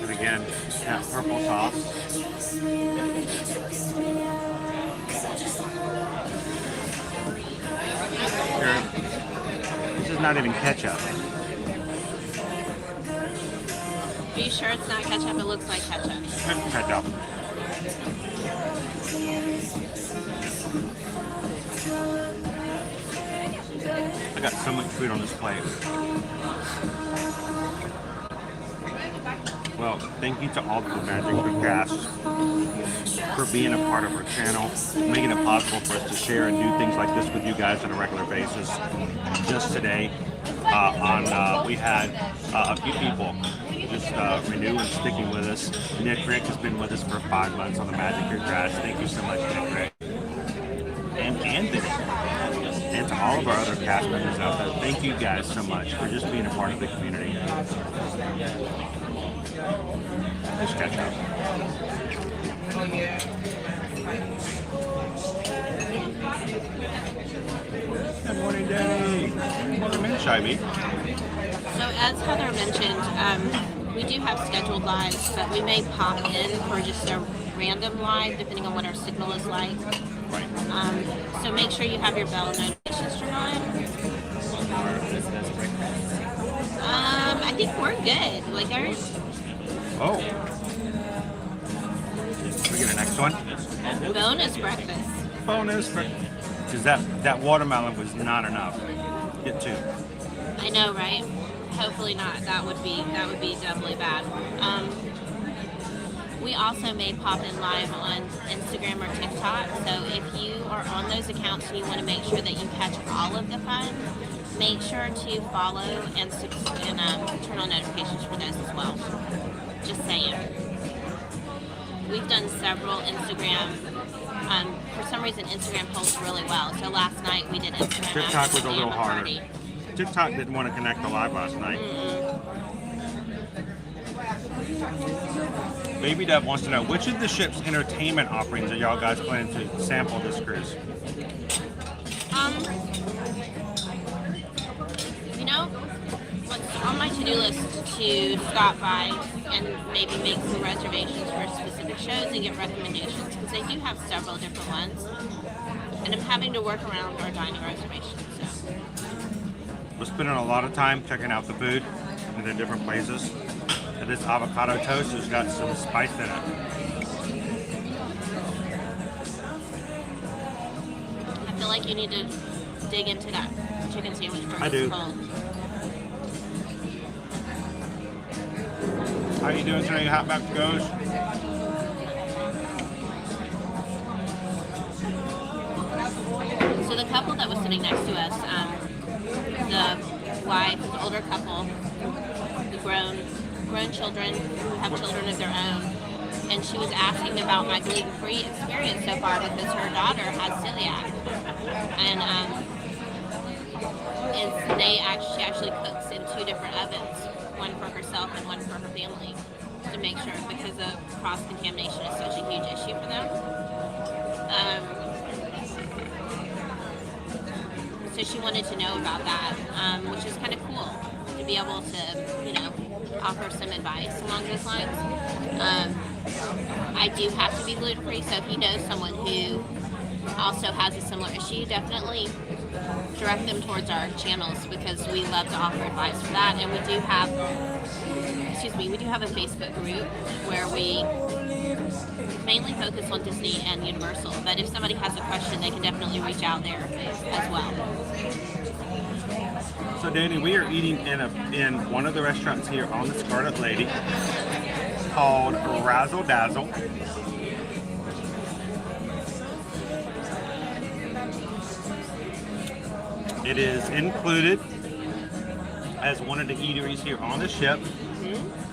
[SPEAKER 1] and again, that purple sauce. Here, this is not even ketchup.
[SPEAKER 6] Are you sure it's not ketchup? It looks like ketchup.
[SPEAKER 1] Ketchup. I got so much food on this plate. Well, thank you to all the Magic Crew cast for being a part of our channel, making it possible for us to share and do things like this with you guys on a regular basis. Just today, we had a few people just renew and sticking with us. Nick Rick has been with us for 5 months on the Magic Crew cast. Thank you so much, Nick Rick. And Anthony. And to all of our other cast members out there, thank you guys so much for just being a part of the community. Let's catch up. Good morning, Danny. Welcome in, Shy-B.
[SPEAKER 6] So as Heather mentioned, we do have scheduled lives, but we may pop in for just a random live, depending on what our signal is like.
[SPEAKER 1] Right.
[SPEAKER 6] So make sure you have your bell notifications turned on. I think we're good. Like there's
[SPEAKER 1] Oh. We get the next one?
[SPEAKER 6] bonus breakfast.
[SPEAKER 1] Bonus. Because that watermelon was not enough. Get two.
[SPEAKER 6] I know, right? hopefully not. That would be definitely bad. We also may pop in live on Instagram or TikTok. So if you are on those accounts and you want to make sure that you catch all of the fun, make sure to follow and turn on notifications for those as well. Just saying. We've done several Instagram. For some reason, Instagram polls really well. So last night we did Instagram.
[SPEAKER 1] TikTok was a little harder.
[SPEAKER 6] Party.
[SPEAKER 1] TikTok didn't want to connect to live last night. Baby Deb wants to know, which of the ship's entertainment offerings are y'all guys planning to sample this cruise?
[SPEAKER 6] You know, what's on my to-do list to stop by and maybe make some reservations for specific shows and get recommendations, because they do have several different ones. And I'm having to work around our dining reservations, so.
[SPEAKER 1] We're spending a lot of time checking out the food in the different places. And this avocado toast has got some spice in it.
[SPEAKER 6] I feel like you need to dig into that chicken sandwich first.
[SPEAKER 1] I do. How you doing today, Hotback Goes?
[SPEAKER 6] So the couple that was sitting next to us, the wife, the older couple, the grown children who have children of their own, and she was asking about my gluten-free experience so far because her daughter has celiac, and she actually cooks in 2 different ovens, one for herself and one for her family, to make sure, because of cross-contamination is such a huge issue for them. So she wanted to know about that, which is kind of cool to be able to, offer some advice along those lines. I do have to be gluten-free, so if you know someone who also has a similar issue, definitely direct them towards our channels, because we love to offer advice for that. And we do have a Facebook group where we mainly focus on Disney and Universal, but if somebody has a question, they can definitely reach out there as well.
[SPEAKER 1] So Danny, we are eating in one of the restaurants here on the Scarlet Lady called Razzle Dazzle. It is included as one of the eateries here on the ship.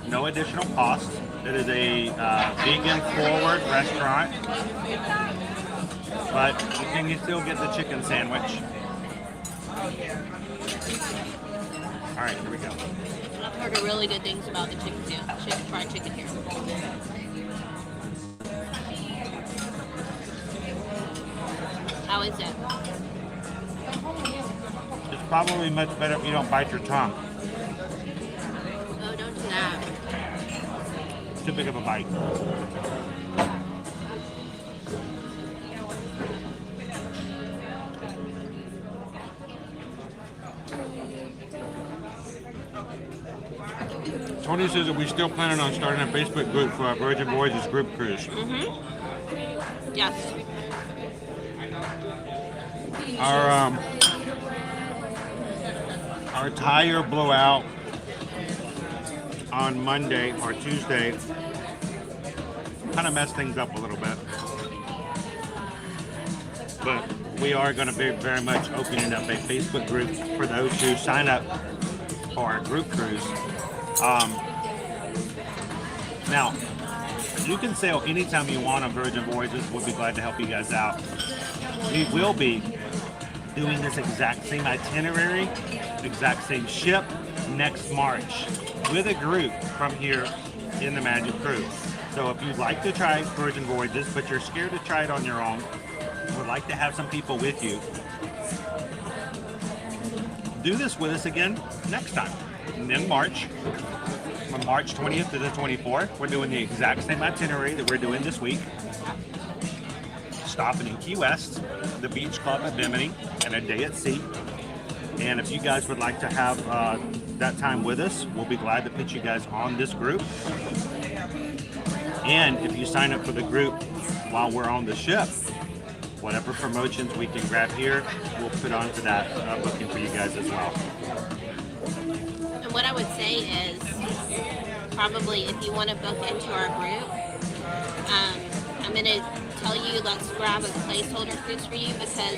[SPEAKER 1] No additional cost. It is a vegan forward restaurant, but you can still get the chicken sandwich. All right, here we go.
[SPEAKER 6] I've heard really good things about the fried chicken here. How is it?
[SPEAKER 1] It's probably much better if you don't bite your tongue.
[SPEAKER 6] Oh, don't do that.
[SPEAKER 1] Too big of a bite. Tony says that we're still planning on starting a Facebook group for our Virgin Voyages group cruise.
[SPEAKER 6] Yes.
[SPEAKER 1] Our tire blowout on Monday or Tuesday kind of messed things up a little bit. But we are going to be very much opening up a Facebook group for those who sign up for our group cruise. Now, you can sail anytime you want on Virgin Voyages. We'll be glad to help you guys out. We will be doing this exact same itinerary, exact same ship next March with a group from here in the Magic Cruise. So if you'd like to try Virgin Voyages, but you're scared to try it on your own, would like to have some people with you, do this with us again next time. And then March, from March 20th to the 24th, we're doing the exact same itinerary that we're doing this week. Stopping in Key West, the Beach Club at Bimini, and a day at sea. And if you guys would like to have that time with us, we'll be glad to put you guys on this group. And if you sign up for the group while we're on the ship, whatever promotions we can grab here, we'll put onto that booking for you guys as well.
[SPEAKER 6] And what I would say is probably if you want to book into our group, I'm going to tell you let's grab a placeholder cruise for you because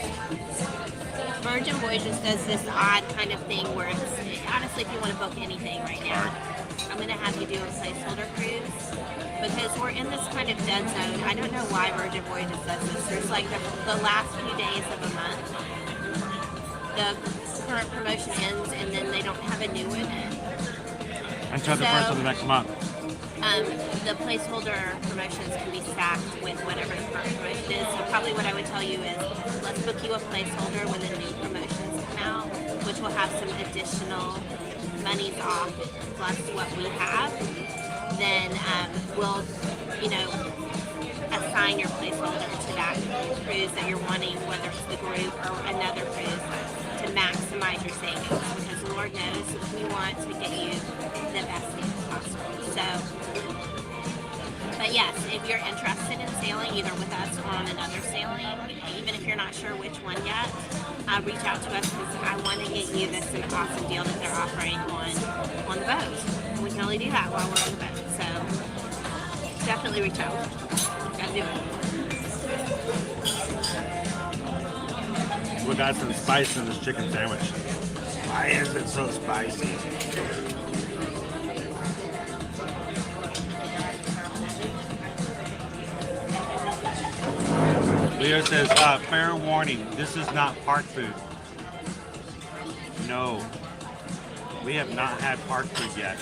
[SPEAKER 6] Virgin Voyages does this odd kind of thing where it's, honestly, if you want to book anything right now, I'm going to have you do a placeholder cruise because we're in this kind of dead zone. I don't know why Virgin Voyages does this. There's like the last few days of a month, the current promotion ends and then they don't have a new one.
[SPEAKER 1] Until the first of the next month.
[SPEAKER 6] The placeholder promotions can be stacked with whatever the current promotion is. So probably what I would tell you is let's book you a placeholder when the new promotions come out, which will have some additional monies off plus what we have. Then we'll, assign your placeholder to that cruise that you're wanting, whether it's the group or another cruise, to maximize your savings. Because Lord knows we want to get you the best deal possible. So, but yes, if you're interested in sailing either with us or on another sailing, even if you're not sure which one yet, reach out to us because I want to get you this an awesome deal that they're offering on the boat. And we can only do that while we're on the boat. So definitely reach out. Gotta do it.
[SPEAKER 1] We got some spice in this chicken sandwich. Why is it so spicy? Leo says, fair warning, this is not park food. No, we have not had park food yet.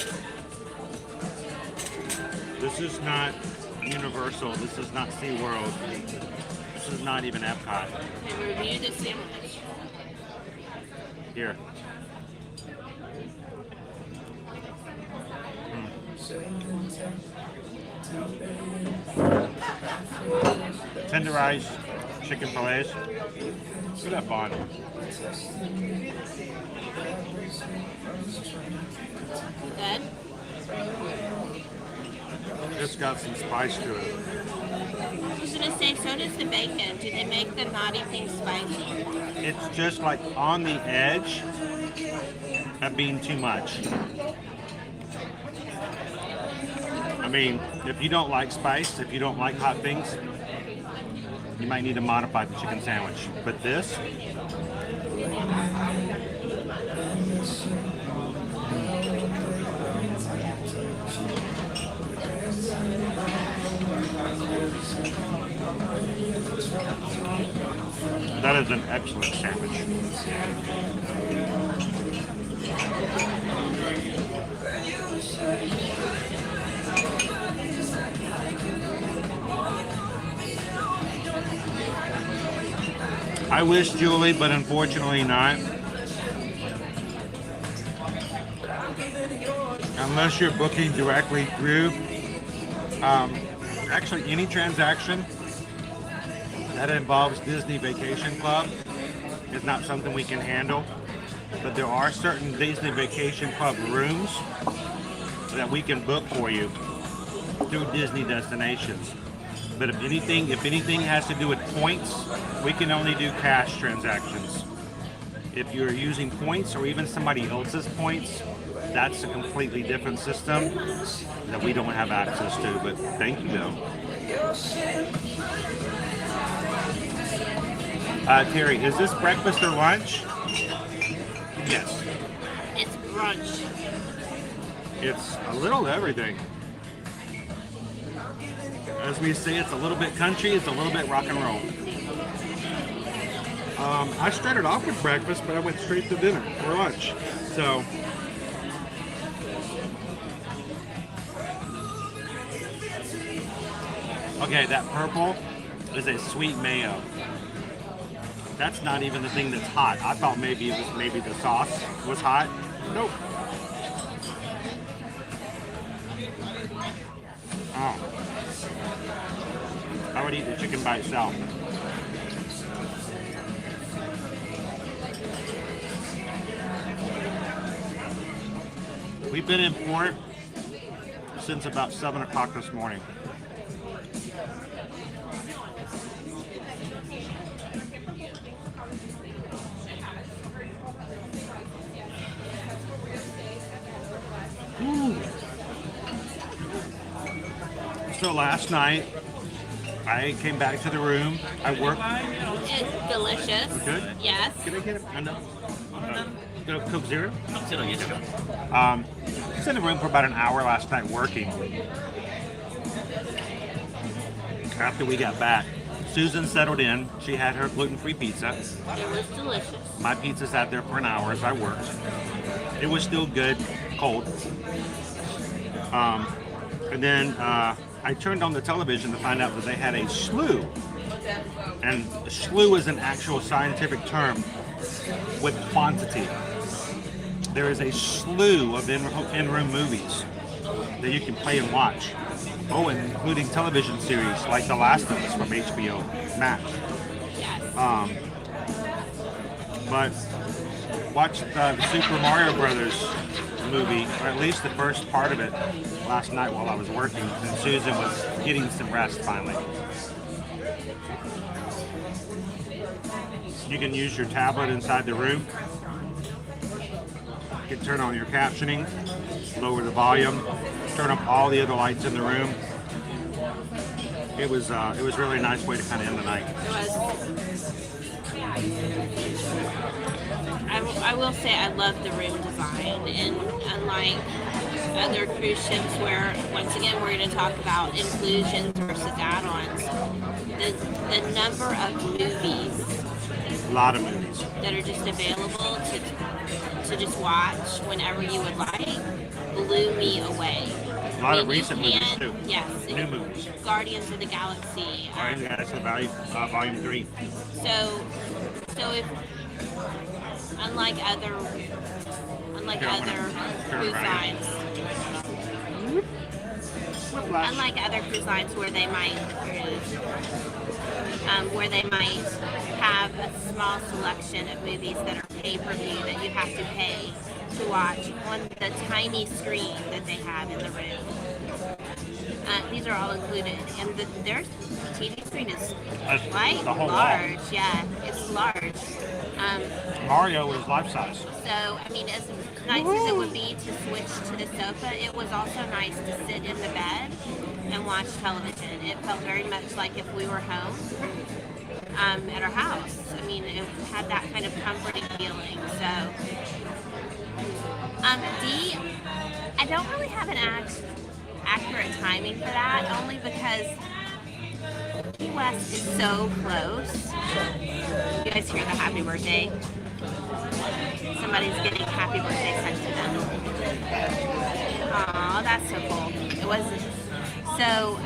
[SPEAKER 1] This is not Universal, this is not SeaWorld, this is not even Epcot.
[SPEAKER 6] And review the sandwich.
[SPEAKER 1] Here. Tenderized chicken fillets. Look at that bond.
[SPEAKER 6] Good.
[SPEAKER 1] It's got some spice to it.
[SPEAKER 6] I was gonna say, so does the bacon. Do they make the naughty thing spicy?
[SPEAKER 1] It's just like on the edge of being too much. I mean, if you don't like spice, if you don't like hot things, you might need to modify the chicken sandwich. But this, that is an excellent sandwich. I wish, Julie, but unfortunately not. Unless you're booking directly through, actually any transaction that involves Disney Vacation Club is not something we can handle. But there are certain Disney Vacation Club rooms that we can book for you through Disney destinations. But if anything has to do with points, we can only do cash transactions. If you're using points or even somebody else's points, that's a completely different system that we don't have access to, but thank you though. Terry, is this breakfast or lunch? Yes.
[SPEAKER 6] It's brunch.
[SPEAKER 1] It's a little of everything. As we say, it's a little bit country, it's a little bit rock and roll. I started off with breakfast, but I went straight to dinner or lunch. So, okay, that purple is a sweet mayo. That's not even the thing that's hot. I thought maybe it was the sauce was hot. Nope. Oh. I would eat the chicken by itself. We've been in port since about 7 o'clock this morning. So last night, I came back to the room. I worked.
[SPEAKER 6] It's delicious.
[SPEAKER 1] Good?
[SPEAKER 6] Yes.
[SPEAKER 1] Can I get it? Coke Zero?
[SPEAKER 7] Zero, yes, sir.
[SPEAKER 1] I was in the room for about an hour last night working. After we got back, Susan settled in. She had her gluten-free pizza.
[SPEAKER 6] It was delicious.
[SPEAKER 1] My pizza sat there for an hour as I worked. It was still good, cold. And then I turned on the television to find out that they had a slew. And a slew is an actual scientific term with quantity. There is a slew of in-room movies that you can play and watch. Oh, and including television series like The Last of Us from HBO Max.
[SPEAKER 6] Yes.
[SPEAKER 1] But watched the Super Mario Brothers movie, or at least the first part of it, last night while I was working, and Susan was getting some rest finally. You can use your tablet inside the room. You can turn on your captioning, lower the volume, turn up all the other lights in the room. It was really a nice way to kind of end the night.
[SPEAKER 6] It was. I will say I love the room design, and unlike other cruise ships where, once again, we're going to talk about inclusions versus add-ons, the number of movies,
[SPEAKER 1] A lot of movies.
[SPEAKER 6] that are just available to just watch whenever you would like blew me away.
[SPEAKER 1] A lot of
[SPEAKER 6] You
[SPEAKER 1] recent movies
[SPEAKER 6] can't-
[SPEAKER 1] too.
[SPEAKER 6] Yes.
[SPEAKER 1] New movies.
[SPEAKER 6] Guardians of the Galaxy.
[SPEAKER 1] That's volume 3.
[SPEAKER 6] So if unlike other cruise lines, unlike other cruise lines where they might have a small selection of movies that are pay-per-view that you have to pay to watch on the tiny screen that they have in the room. These are all included, and their TV screen is quite
[SPEAKER 1] the whole
[SPEAKER 6] large. Yeah, it's large.
[SPEAKER 1] Mario is life size.
[SPEAKER 6] So, I mean, as nice as it would be to switch to the sofa, it was also nice to sit in the bed and watch television. It felt very much like if we were home at our house. I mean, it had that kind of comforting feeling. So, D, I don't really have an accurate timing for that, only because Key West is so close. You guys hear the happy birthday? Somebody's getting happy birthday sent to them. Aw, that's so cool. It wasn't. So,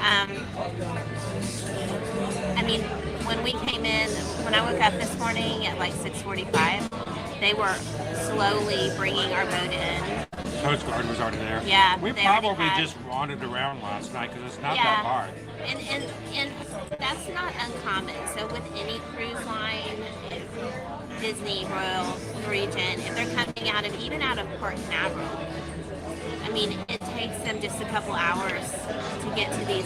[SPEAKER 6] I mean, when we came in, when I woke up this morning at like 6:45, they were slowly bringing our boat in.
[SPEAKER 1] Coast Guard was already there.
[SPEAKER 6] Yeah,
[SPEAKER 1] We
[SPEAKER 6] they already
[SPEAKER 1] probably
[SPEAKER 6] had-
[SPEAKER 1] just wandered around last night because it's not
[SPEAKER 6] Yeah.
[SPEAKER 1] that hard.
[SPEAKER 6] And that's not uncommon. So with any cruise line, Disney, Royal, Regent, if they're coming out of, even out of Port Canaveral, I mean, it takes them just a couple hours to get to these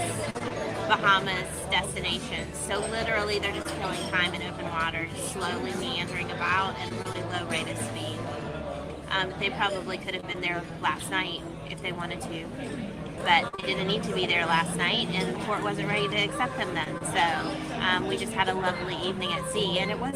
[SPEAKER 6] Bahamas destinations. So literally they're just killing time in open water, just slowly meandering about at a really low rate of speed. They probably could have been there last night if they wanted to, but they didn't need to be there last night, and the port wasn't ready to accept them then. So we just had a lovely evening at sea, and it was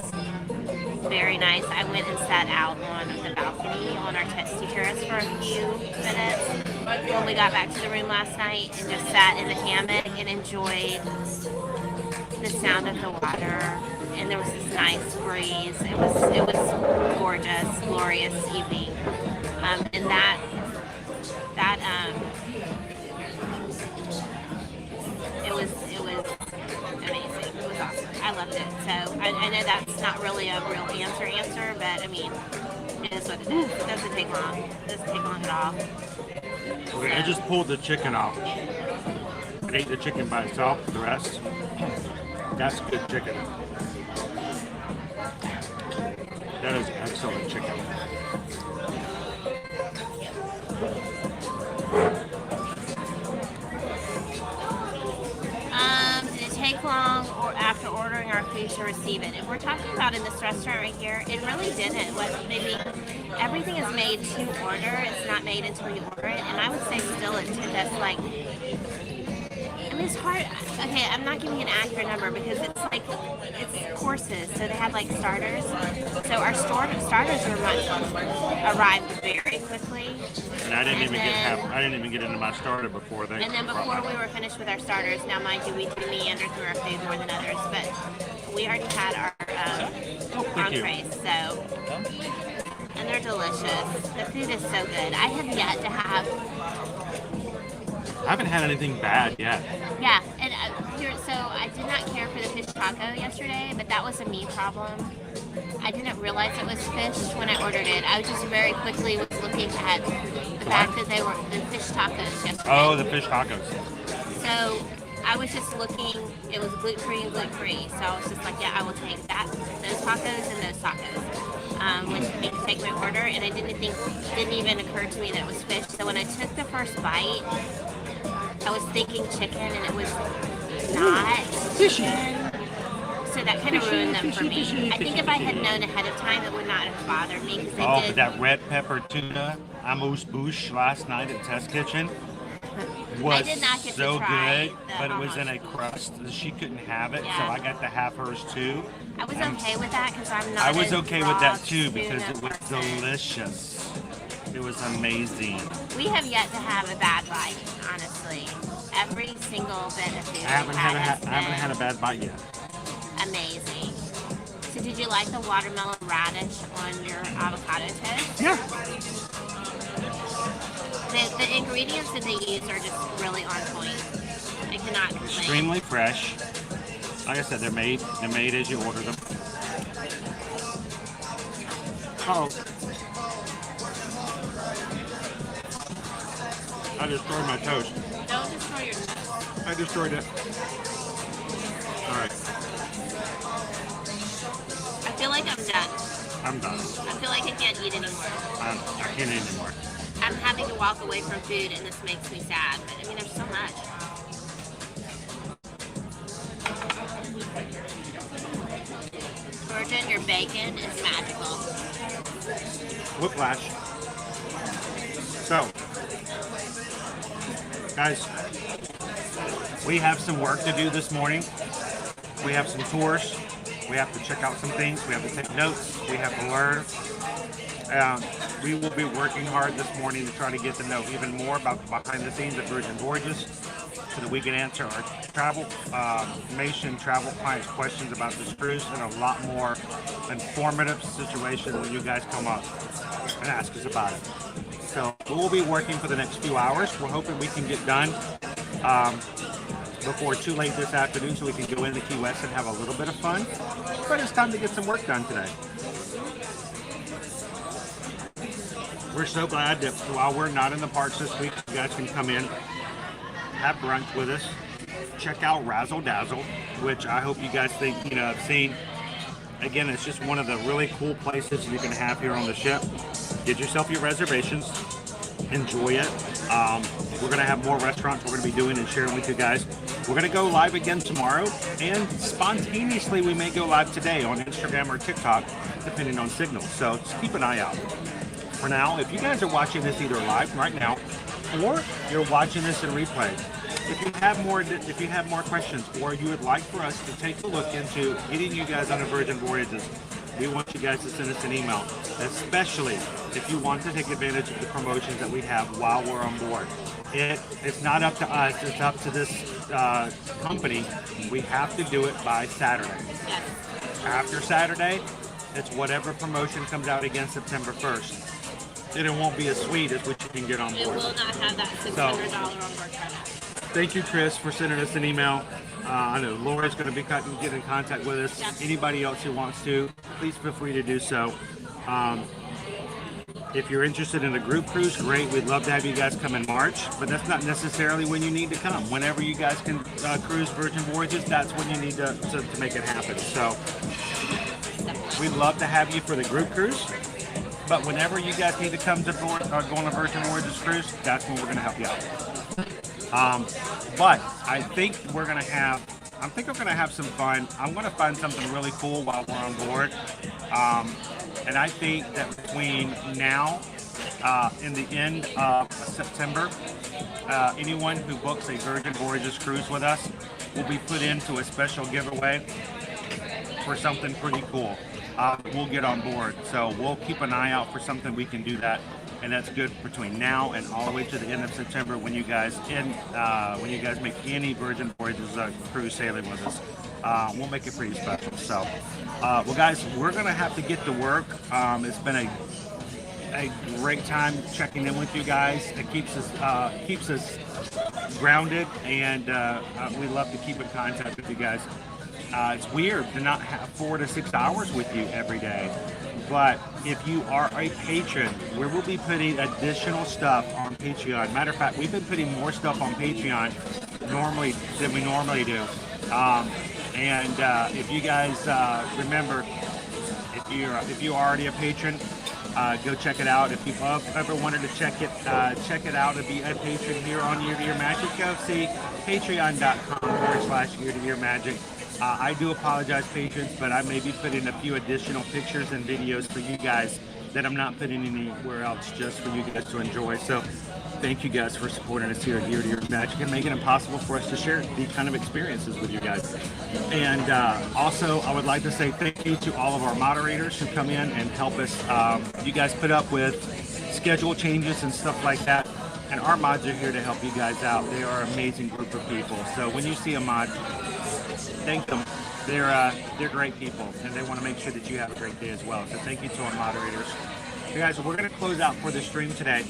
[SPEAKER 6] very nice. I went and sat out on the balcony on our ski terrace for a few minutes when we got back to the room last night, and just sat in the hammock and enjoyed the sound of the water. And there was this nice breeze. It was gorgeous, glorious evening. And that it was amazing. It was awesome. I loved it. So I know that's not really a real answer, but I mean, it is what it is. It doesn't take long. It doesn't take long at all.
[SPEAKER 1] Okay, I just pulled the chicken off. I ate the chicken by itself for the rest. That's good chicken. That is excellent chicken.
[SPEAKER 6] Did it take long or after ordering our food to receive it? If we're talking about in this restaurant right here, it really didn't. Everything is made to order. It's not made until you order it. And I would say still it took us like, I it's hard. Okay, I'm not giving you an accurate number because it's courses. So they have like starters. So our starters arrived very quickly.
[SPEAKER 1] And I didn't even get into my starter before they.
[SPEAKER 6] And then before we were finished with our starters, now mind you, we do meander through our food more than others, but we already had our entrees. So, and they're delicious. The food is so good. I have yet to have.
[SPEAKER 1] I haven't had anything bad yet.
[SPEAKER 6] Yeah, and so I did not care for the fish taco yesterday, but that was a me problem. I didn't realize it was fish when I ordered it. I just very quickly was looking at the fact that they were the fish tacos yesterday.
[SPEAKER 1] Oh, the fish tacos.
[SPEAKER 6] So I was just looking, it was gluten-free and gluten-free. So I was just like, yeah, I will take those tacos and those tacos. When she made me take my order, and I didn't even occur to me that it was fish. So when I took the first bite, I was thinking chicken, and it was not chicken. So that kind of ruined them for me. I think if I had known ahead of time, it would not have bothered me. Because
[SPEAKER 1] but that red pepper tuna amuse-bouche last night at Test Kitchen was so good, but it was in a crust. She couldn't have it, so I got to have hers too.
[SPEAKER 6] I was okay with that because I'm not.
[SPEAKER 1] I was okay with that too because it was delicious. It was amazing.
[SPEAKER 6] We have yet to have a bad bite, honestly. Every single bit of food
[SPEAKER 1] I haven't had a bad bite yet.
[SPEAKER 6] Amazing. So did you like the watermelon radish on your avocado toast?
[SPEAKER 1] Yeah.
[SPEAKER 6] The ingredients that they use are just really on point. I cannot complain.
[SPEAKER 1] Extremely fresh. Like I said, they're made as you order them. Oh. I destroyed my toast.
[SPEAKER 6] Don't destroy your toast.
[SPEAKER 1] I destroyed it. Alright.
[SPEAKER 6] I feel like I'm done.
[SPEAKER 1] I'm done.
[SPEAKER 6] I feel like I can't eat anymore.
[SPEAKER 1] I can't eat anymore.
[SPEAKER 6] I'm having to walk away from food, and this makes me sad. But I mean, there's so much. Virgin, your bacon is magical.
[SPEAKER 1] Whiplash. So, guys, we have some work to do this morning. We have some tours. We have to check out some things. We have to take notes. We have to learn. We will be working hard this morning to try to get to know even more about the behind the scenes of Virgin Voyages so that we can answer our travel clients' questions about this cruise in a lot more informative situation when you guys come up and ask us about it. So we'll be working for the next few hours. We're hoping we can get done before too late this afternoon so we can go into Key West and have a little bit of fun. But it's time to get some work done today. We're so glad that while we're not in the parks this week, you guys can come in, have brunch with us, check out Razzle, Dazzle, which I hope you guys think, have seen. Again, it's just one of the really cool places you can have here on the ship. Get yourself your reservations. Enjoy it. We're going to have more restaurants we're going to be doing and sharing with you guys. We're going to go live again tomorrow, and spontaneously we may go live today on Instagram or TikTok, depending on signal. So just keep an eye out. For now, if you guys are watching this either live right now, or you're watching this in replay, if you have more questions, or you would like for us to take a look into getting you guys on a Virgin Voyages, we want you guys to send us an email, especially if you want to take advantage of the promotions that we have while we're on board. It's not up to us, it's up to this company. We have to do it by Saturday.
[SPEAKER 6] Yes.
[SPEAKER 1] After Saturday, it's whatever promotion comes out again September 1st. And it won't be as sweet as what you can get on board.
[SPEAKER 6] It will not have that $600 on board credit.
[SPEAKER 1] Thank you, Chris, for sending us an email. I know Laura's going to be getting in contact with us.
[SPEAKER 6] Yep.
[SPEAKER 1] Anybody else who wants to, please feel free to do so. If you're interested in a group cruise, great. We'd love to have you guys come in March, but that's not necessarily when you need to come. Whenever you guys can cruise Virgin Voyages, that's when you need to make it happen. So we'd love to have you for the group cruise. But whenever you guys need to come to go on a Virgin Voyages cruise, that's when we're going to help you out. But I think we're going to have some fun. I'm going to find something really cool while we're on board. And I think that between now in the end of September. Anyone who books a Virgin Voyages cruise with us will be put into a special giveaway for something pretty cool. We'll get on board, so we'll keep an eye out for something we can do that, and that's good between now and all the way to the end of September when you guys make any Virgin Voyages cruise sailing with us. We'll make it pretty special. So, well, guys, we're gonna have to get to work. It's been a great time checking in with you guys. It keeps us grounded, and we love to keep in contact with you guys. It's weird to not have 4 to 6 hours with you every day, but if you are a patron, we will be putting additional stuff on Patreon. Matter of fact, we've been putting more stuff on Patreon than we normally do. If you guys remember, if you're already a patron, go check it out. If you've ever wanted to check it out and be a patron here on Year to Year Magic, go see patreon.com/Year to Year Magic. I do apologize, patrons, but I may be putting a few additional pictures and videos for you guys that I'm not putting anywhere else, just for you guys to enjoy. So thank you guys for supporting us here at Year to Year Magic and making it possible for us to share these kind of experiences with you guys. And also, I would like to say thank you to all of our moderators who come in and help us. You guys put up with schedule changes and stuff like that. And our mods are here to help you guys out. They are an amazing group of people. So when you see a mod, thank them. They're great people, and they want to make sure that you have a great day as well. So thank you to our moderators. Hey guys, we're going to close out for the stream today.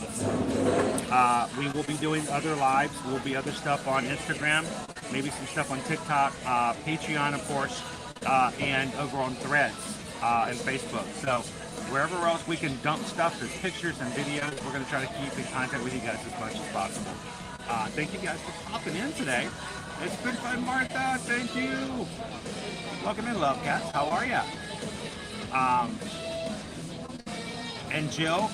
[SPEAKER 1] We will be doing other lives. There will be other stuff on Instagram, maybe some stuff on TikTok, Patreon, of course, and over on Threads and Facebook. So wherever else we can dump stuff, there's pictures and videos. We're going to try to keep in contact with you guys as much as possible. Thank you guys for popping in today. It's been fun, Martha. Thank you. Welcome in, Love Cats. How are ya? And Jill,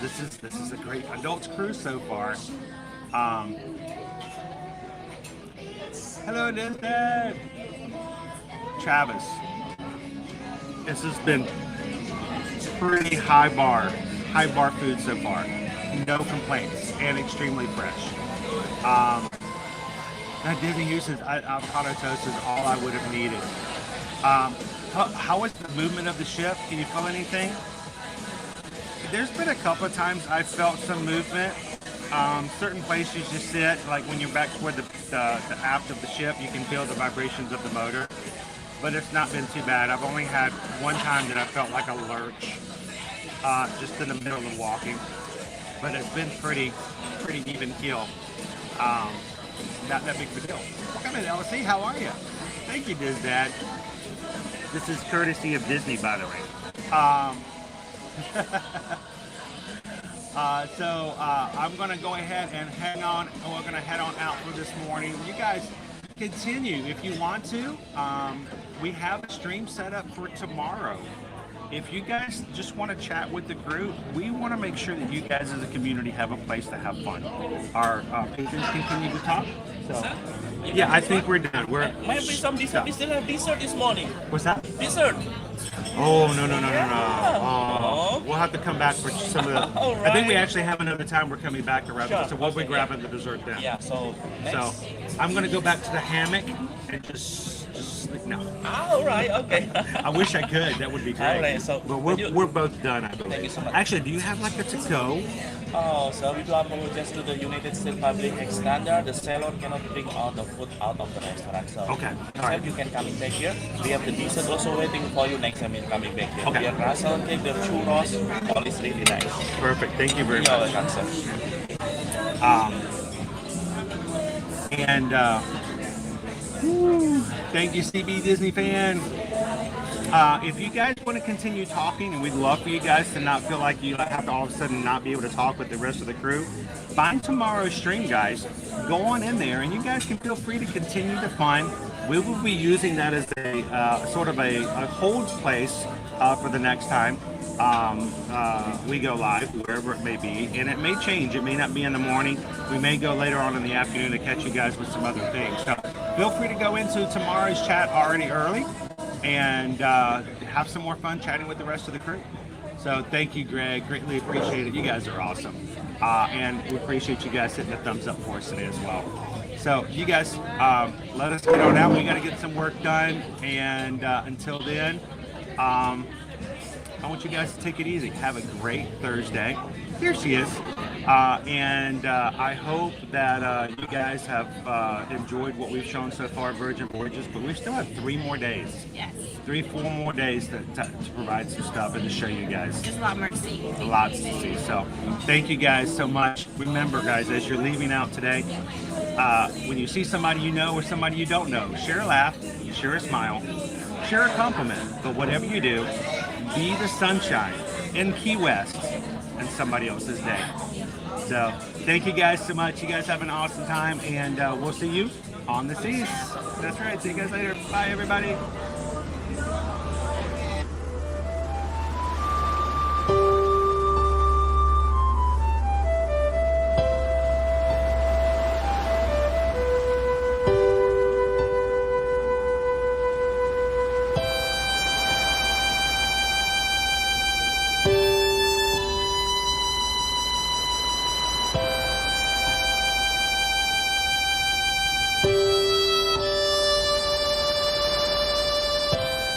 [SPEAKER 1] this is a great adults cruise so far. Hello, Disney. Travis. This has been pretty high bar food so far. No complaints and extremely fresh. That Disney uses avocado toast is all I would have needed. How was the movement of the ship? Can you feel anything? There's been a couple of times I felt some movement. Certain places you sit, like when you're back toward the aft of the ship, you can feel the vibrations of the motor. But it's not been too bad. I've only had one time that I felt like a lurch, just in the middle of walking. But it's been pretty even keel. Not that big of a deal. Welcome in, LC. How are you? Thank you, Diz Dad. This is courtesy of Disney, by the way. I'm going to go ahead and head on. We're going to head on out for this morning. You guys continue if you want to. We have a stream set up for tomorrow. If you guys just want to chat with the group, we want to make sure that you guys as a community have a place to have fun. Our patrons continue to talk. So, yeah, I think we're done.
[SPEAKER 7] Might be some dessert. We still have dessert this morning.
[SPEAKER 1] What's that?
[SPEAKER 7] Dessert.
[SPEAKER 1] Oh, no. We'll have to come back for some of the...
[SPEAKER 7] Right.
[SPEAKER 1] I think we actually have another time we're coming back to Razzle, so we'll be grabbing the dessert then.
[SPEAKER 7] Yeah, so next.
[SPEAKER 1] So, I'm going to go back to the hammock and just sleep. No.
[SPEAKER 7] All right, okay.
[SPEAKER 1] I wish I could. That would be great.
[SPEAKER 7] All right, so
[SPEAKER 1] but we're both done, I believe.
[SPEAKER 7] Thank you so much.
[SPEAKER 1] Actually, do you have like a to-go?
[SPEAKER 7] Oh, so we do apologize to the United States Public Health Standard. The seller cannot bring all the food out of the restaurant. So
[SPEAKER 1] Okay. All right.
[SPEAKER 7] you can come back here. We have the dessert also waiting for you next time you're coming back here.
[SPEAKER 1] Okay.
[SPEAKER 7] We have Razzle cake, the churros, all is really nice.
[SPEAKER 1] Perfect. Thank you very
[SPEAKER 7] You're
[SPEAKER 1] much.
[SPEAKER 7] welcome, sir.
[SPEAKER 1] Thank you, CB Disney fan. If you guys want to continue talking, and we'd love for you guys to not feel like you have to all of a sudden not be able to talk with the rest of the crew, find tomorrow's stream, guys. Go on in there, and you guys can feel free to continue the fun. We will be using that as a sort of a hold place for the next time we go live, wherever it may be. And it may change. It may not be in the morning. We may go later on in the afternoon to catch you guys with some other things. So feel free to go into tomorrow's chat already early and have some more fun chatting with the rest of the crew. So thank you, Greg. Greatly appreciate it. You guys are awesome. And we appreciate you guys hitting the thumbs up for us today as well. So you guys, let us get on out. We got to get some work done. And until then, I want you guys to take it easy. Have a great Thursday. Here she is. And I hope that you guys have enjoyed what we've shown so far, Virgin Voyages, but we still have 3 more days.
[SPEAKER 6] Yes.
[SPEAKER 1] 3-4 more days to provide some stuff and to show you guys.
[SPEAKER 6] There's a lot more to see.
[SPEAKER 1] Lots to see. So thank you guys so much. Remember, guys, as you're leaving out today, when you see somebody you know or somebody you don't know, share a laugh, share a smile, share a compliment. But whatever you do, be the sunshine in Key West and somebody else's day. So thank you guys so much. You guys have an awesome time, and we'll see you on the seas. That's right. See you guys later. Bye, everybody.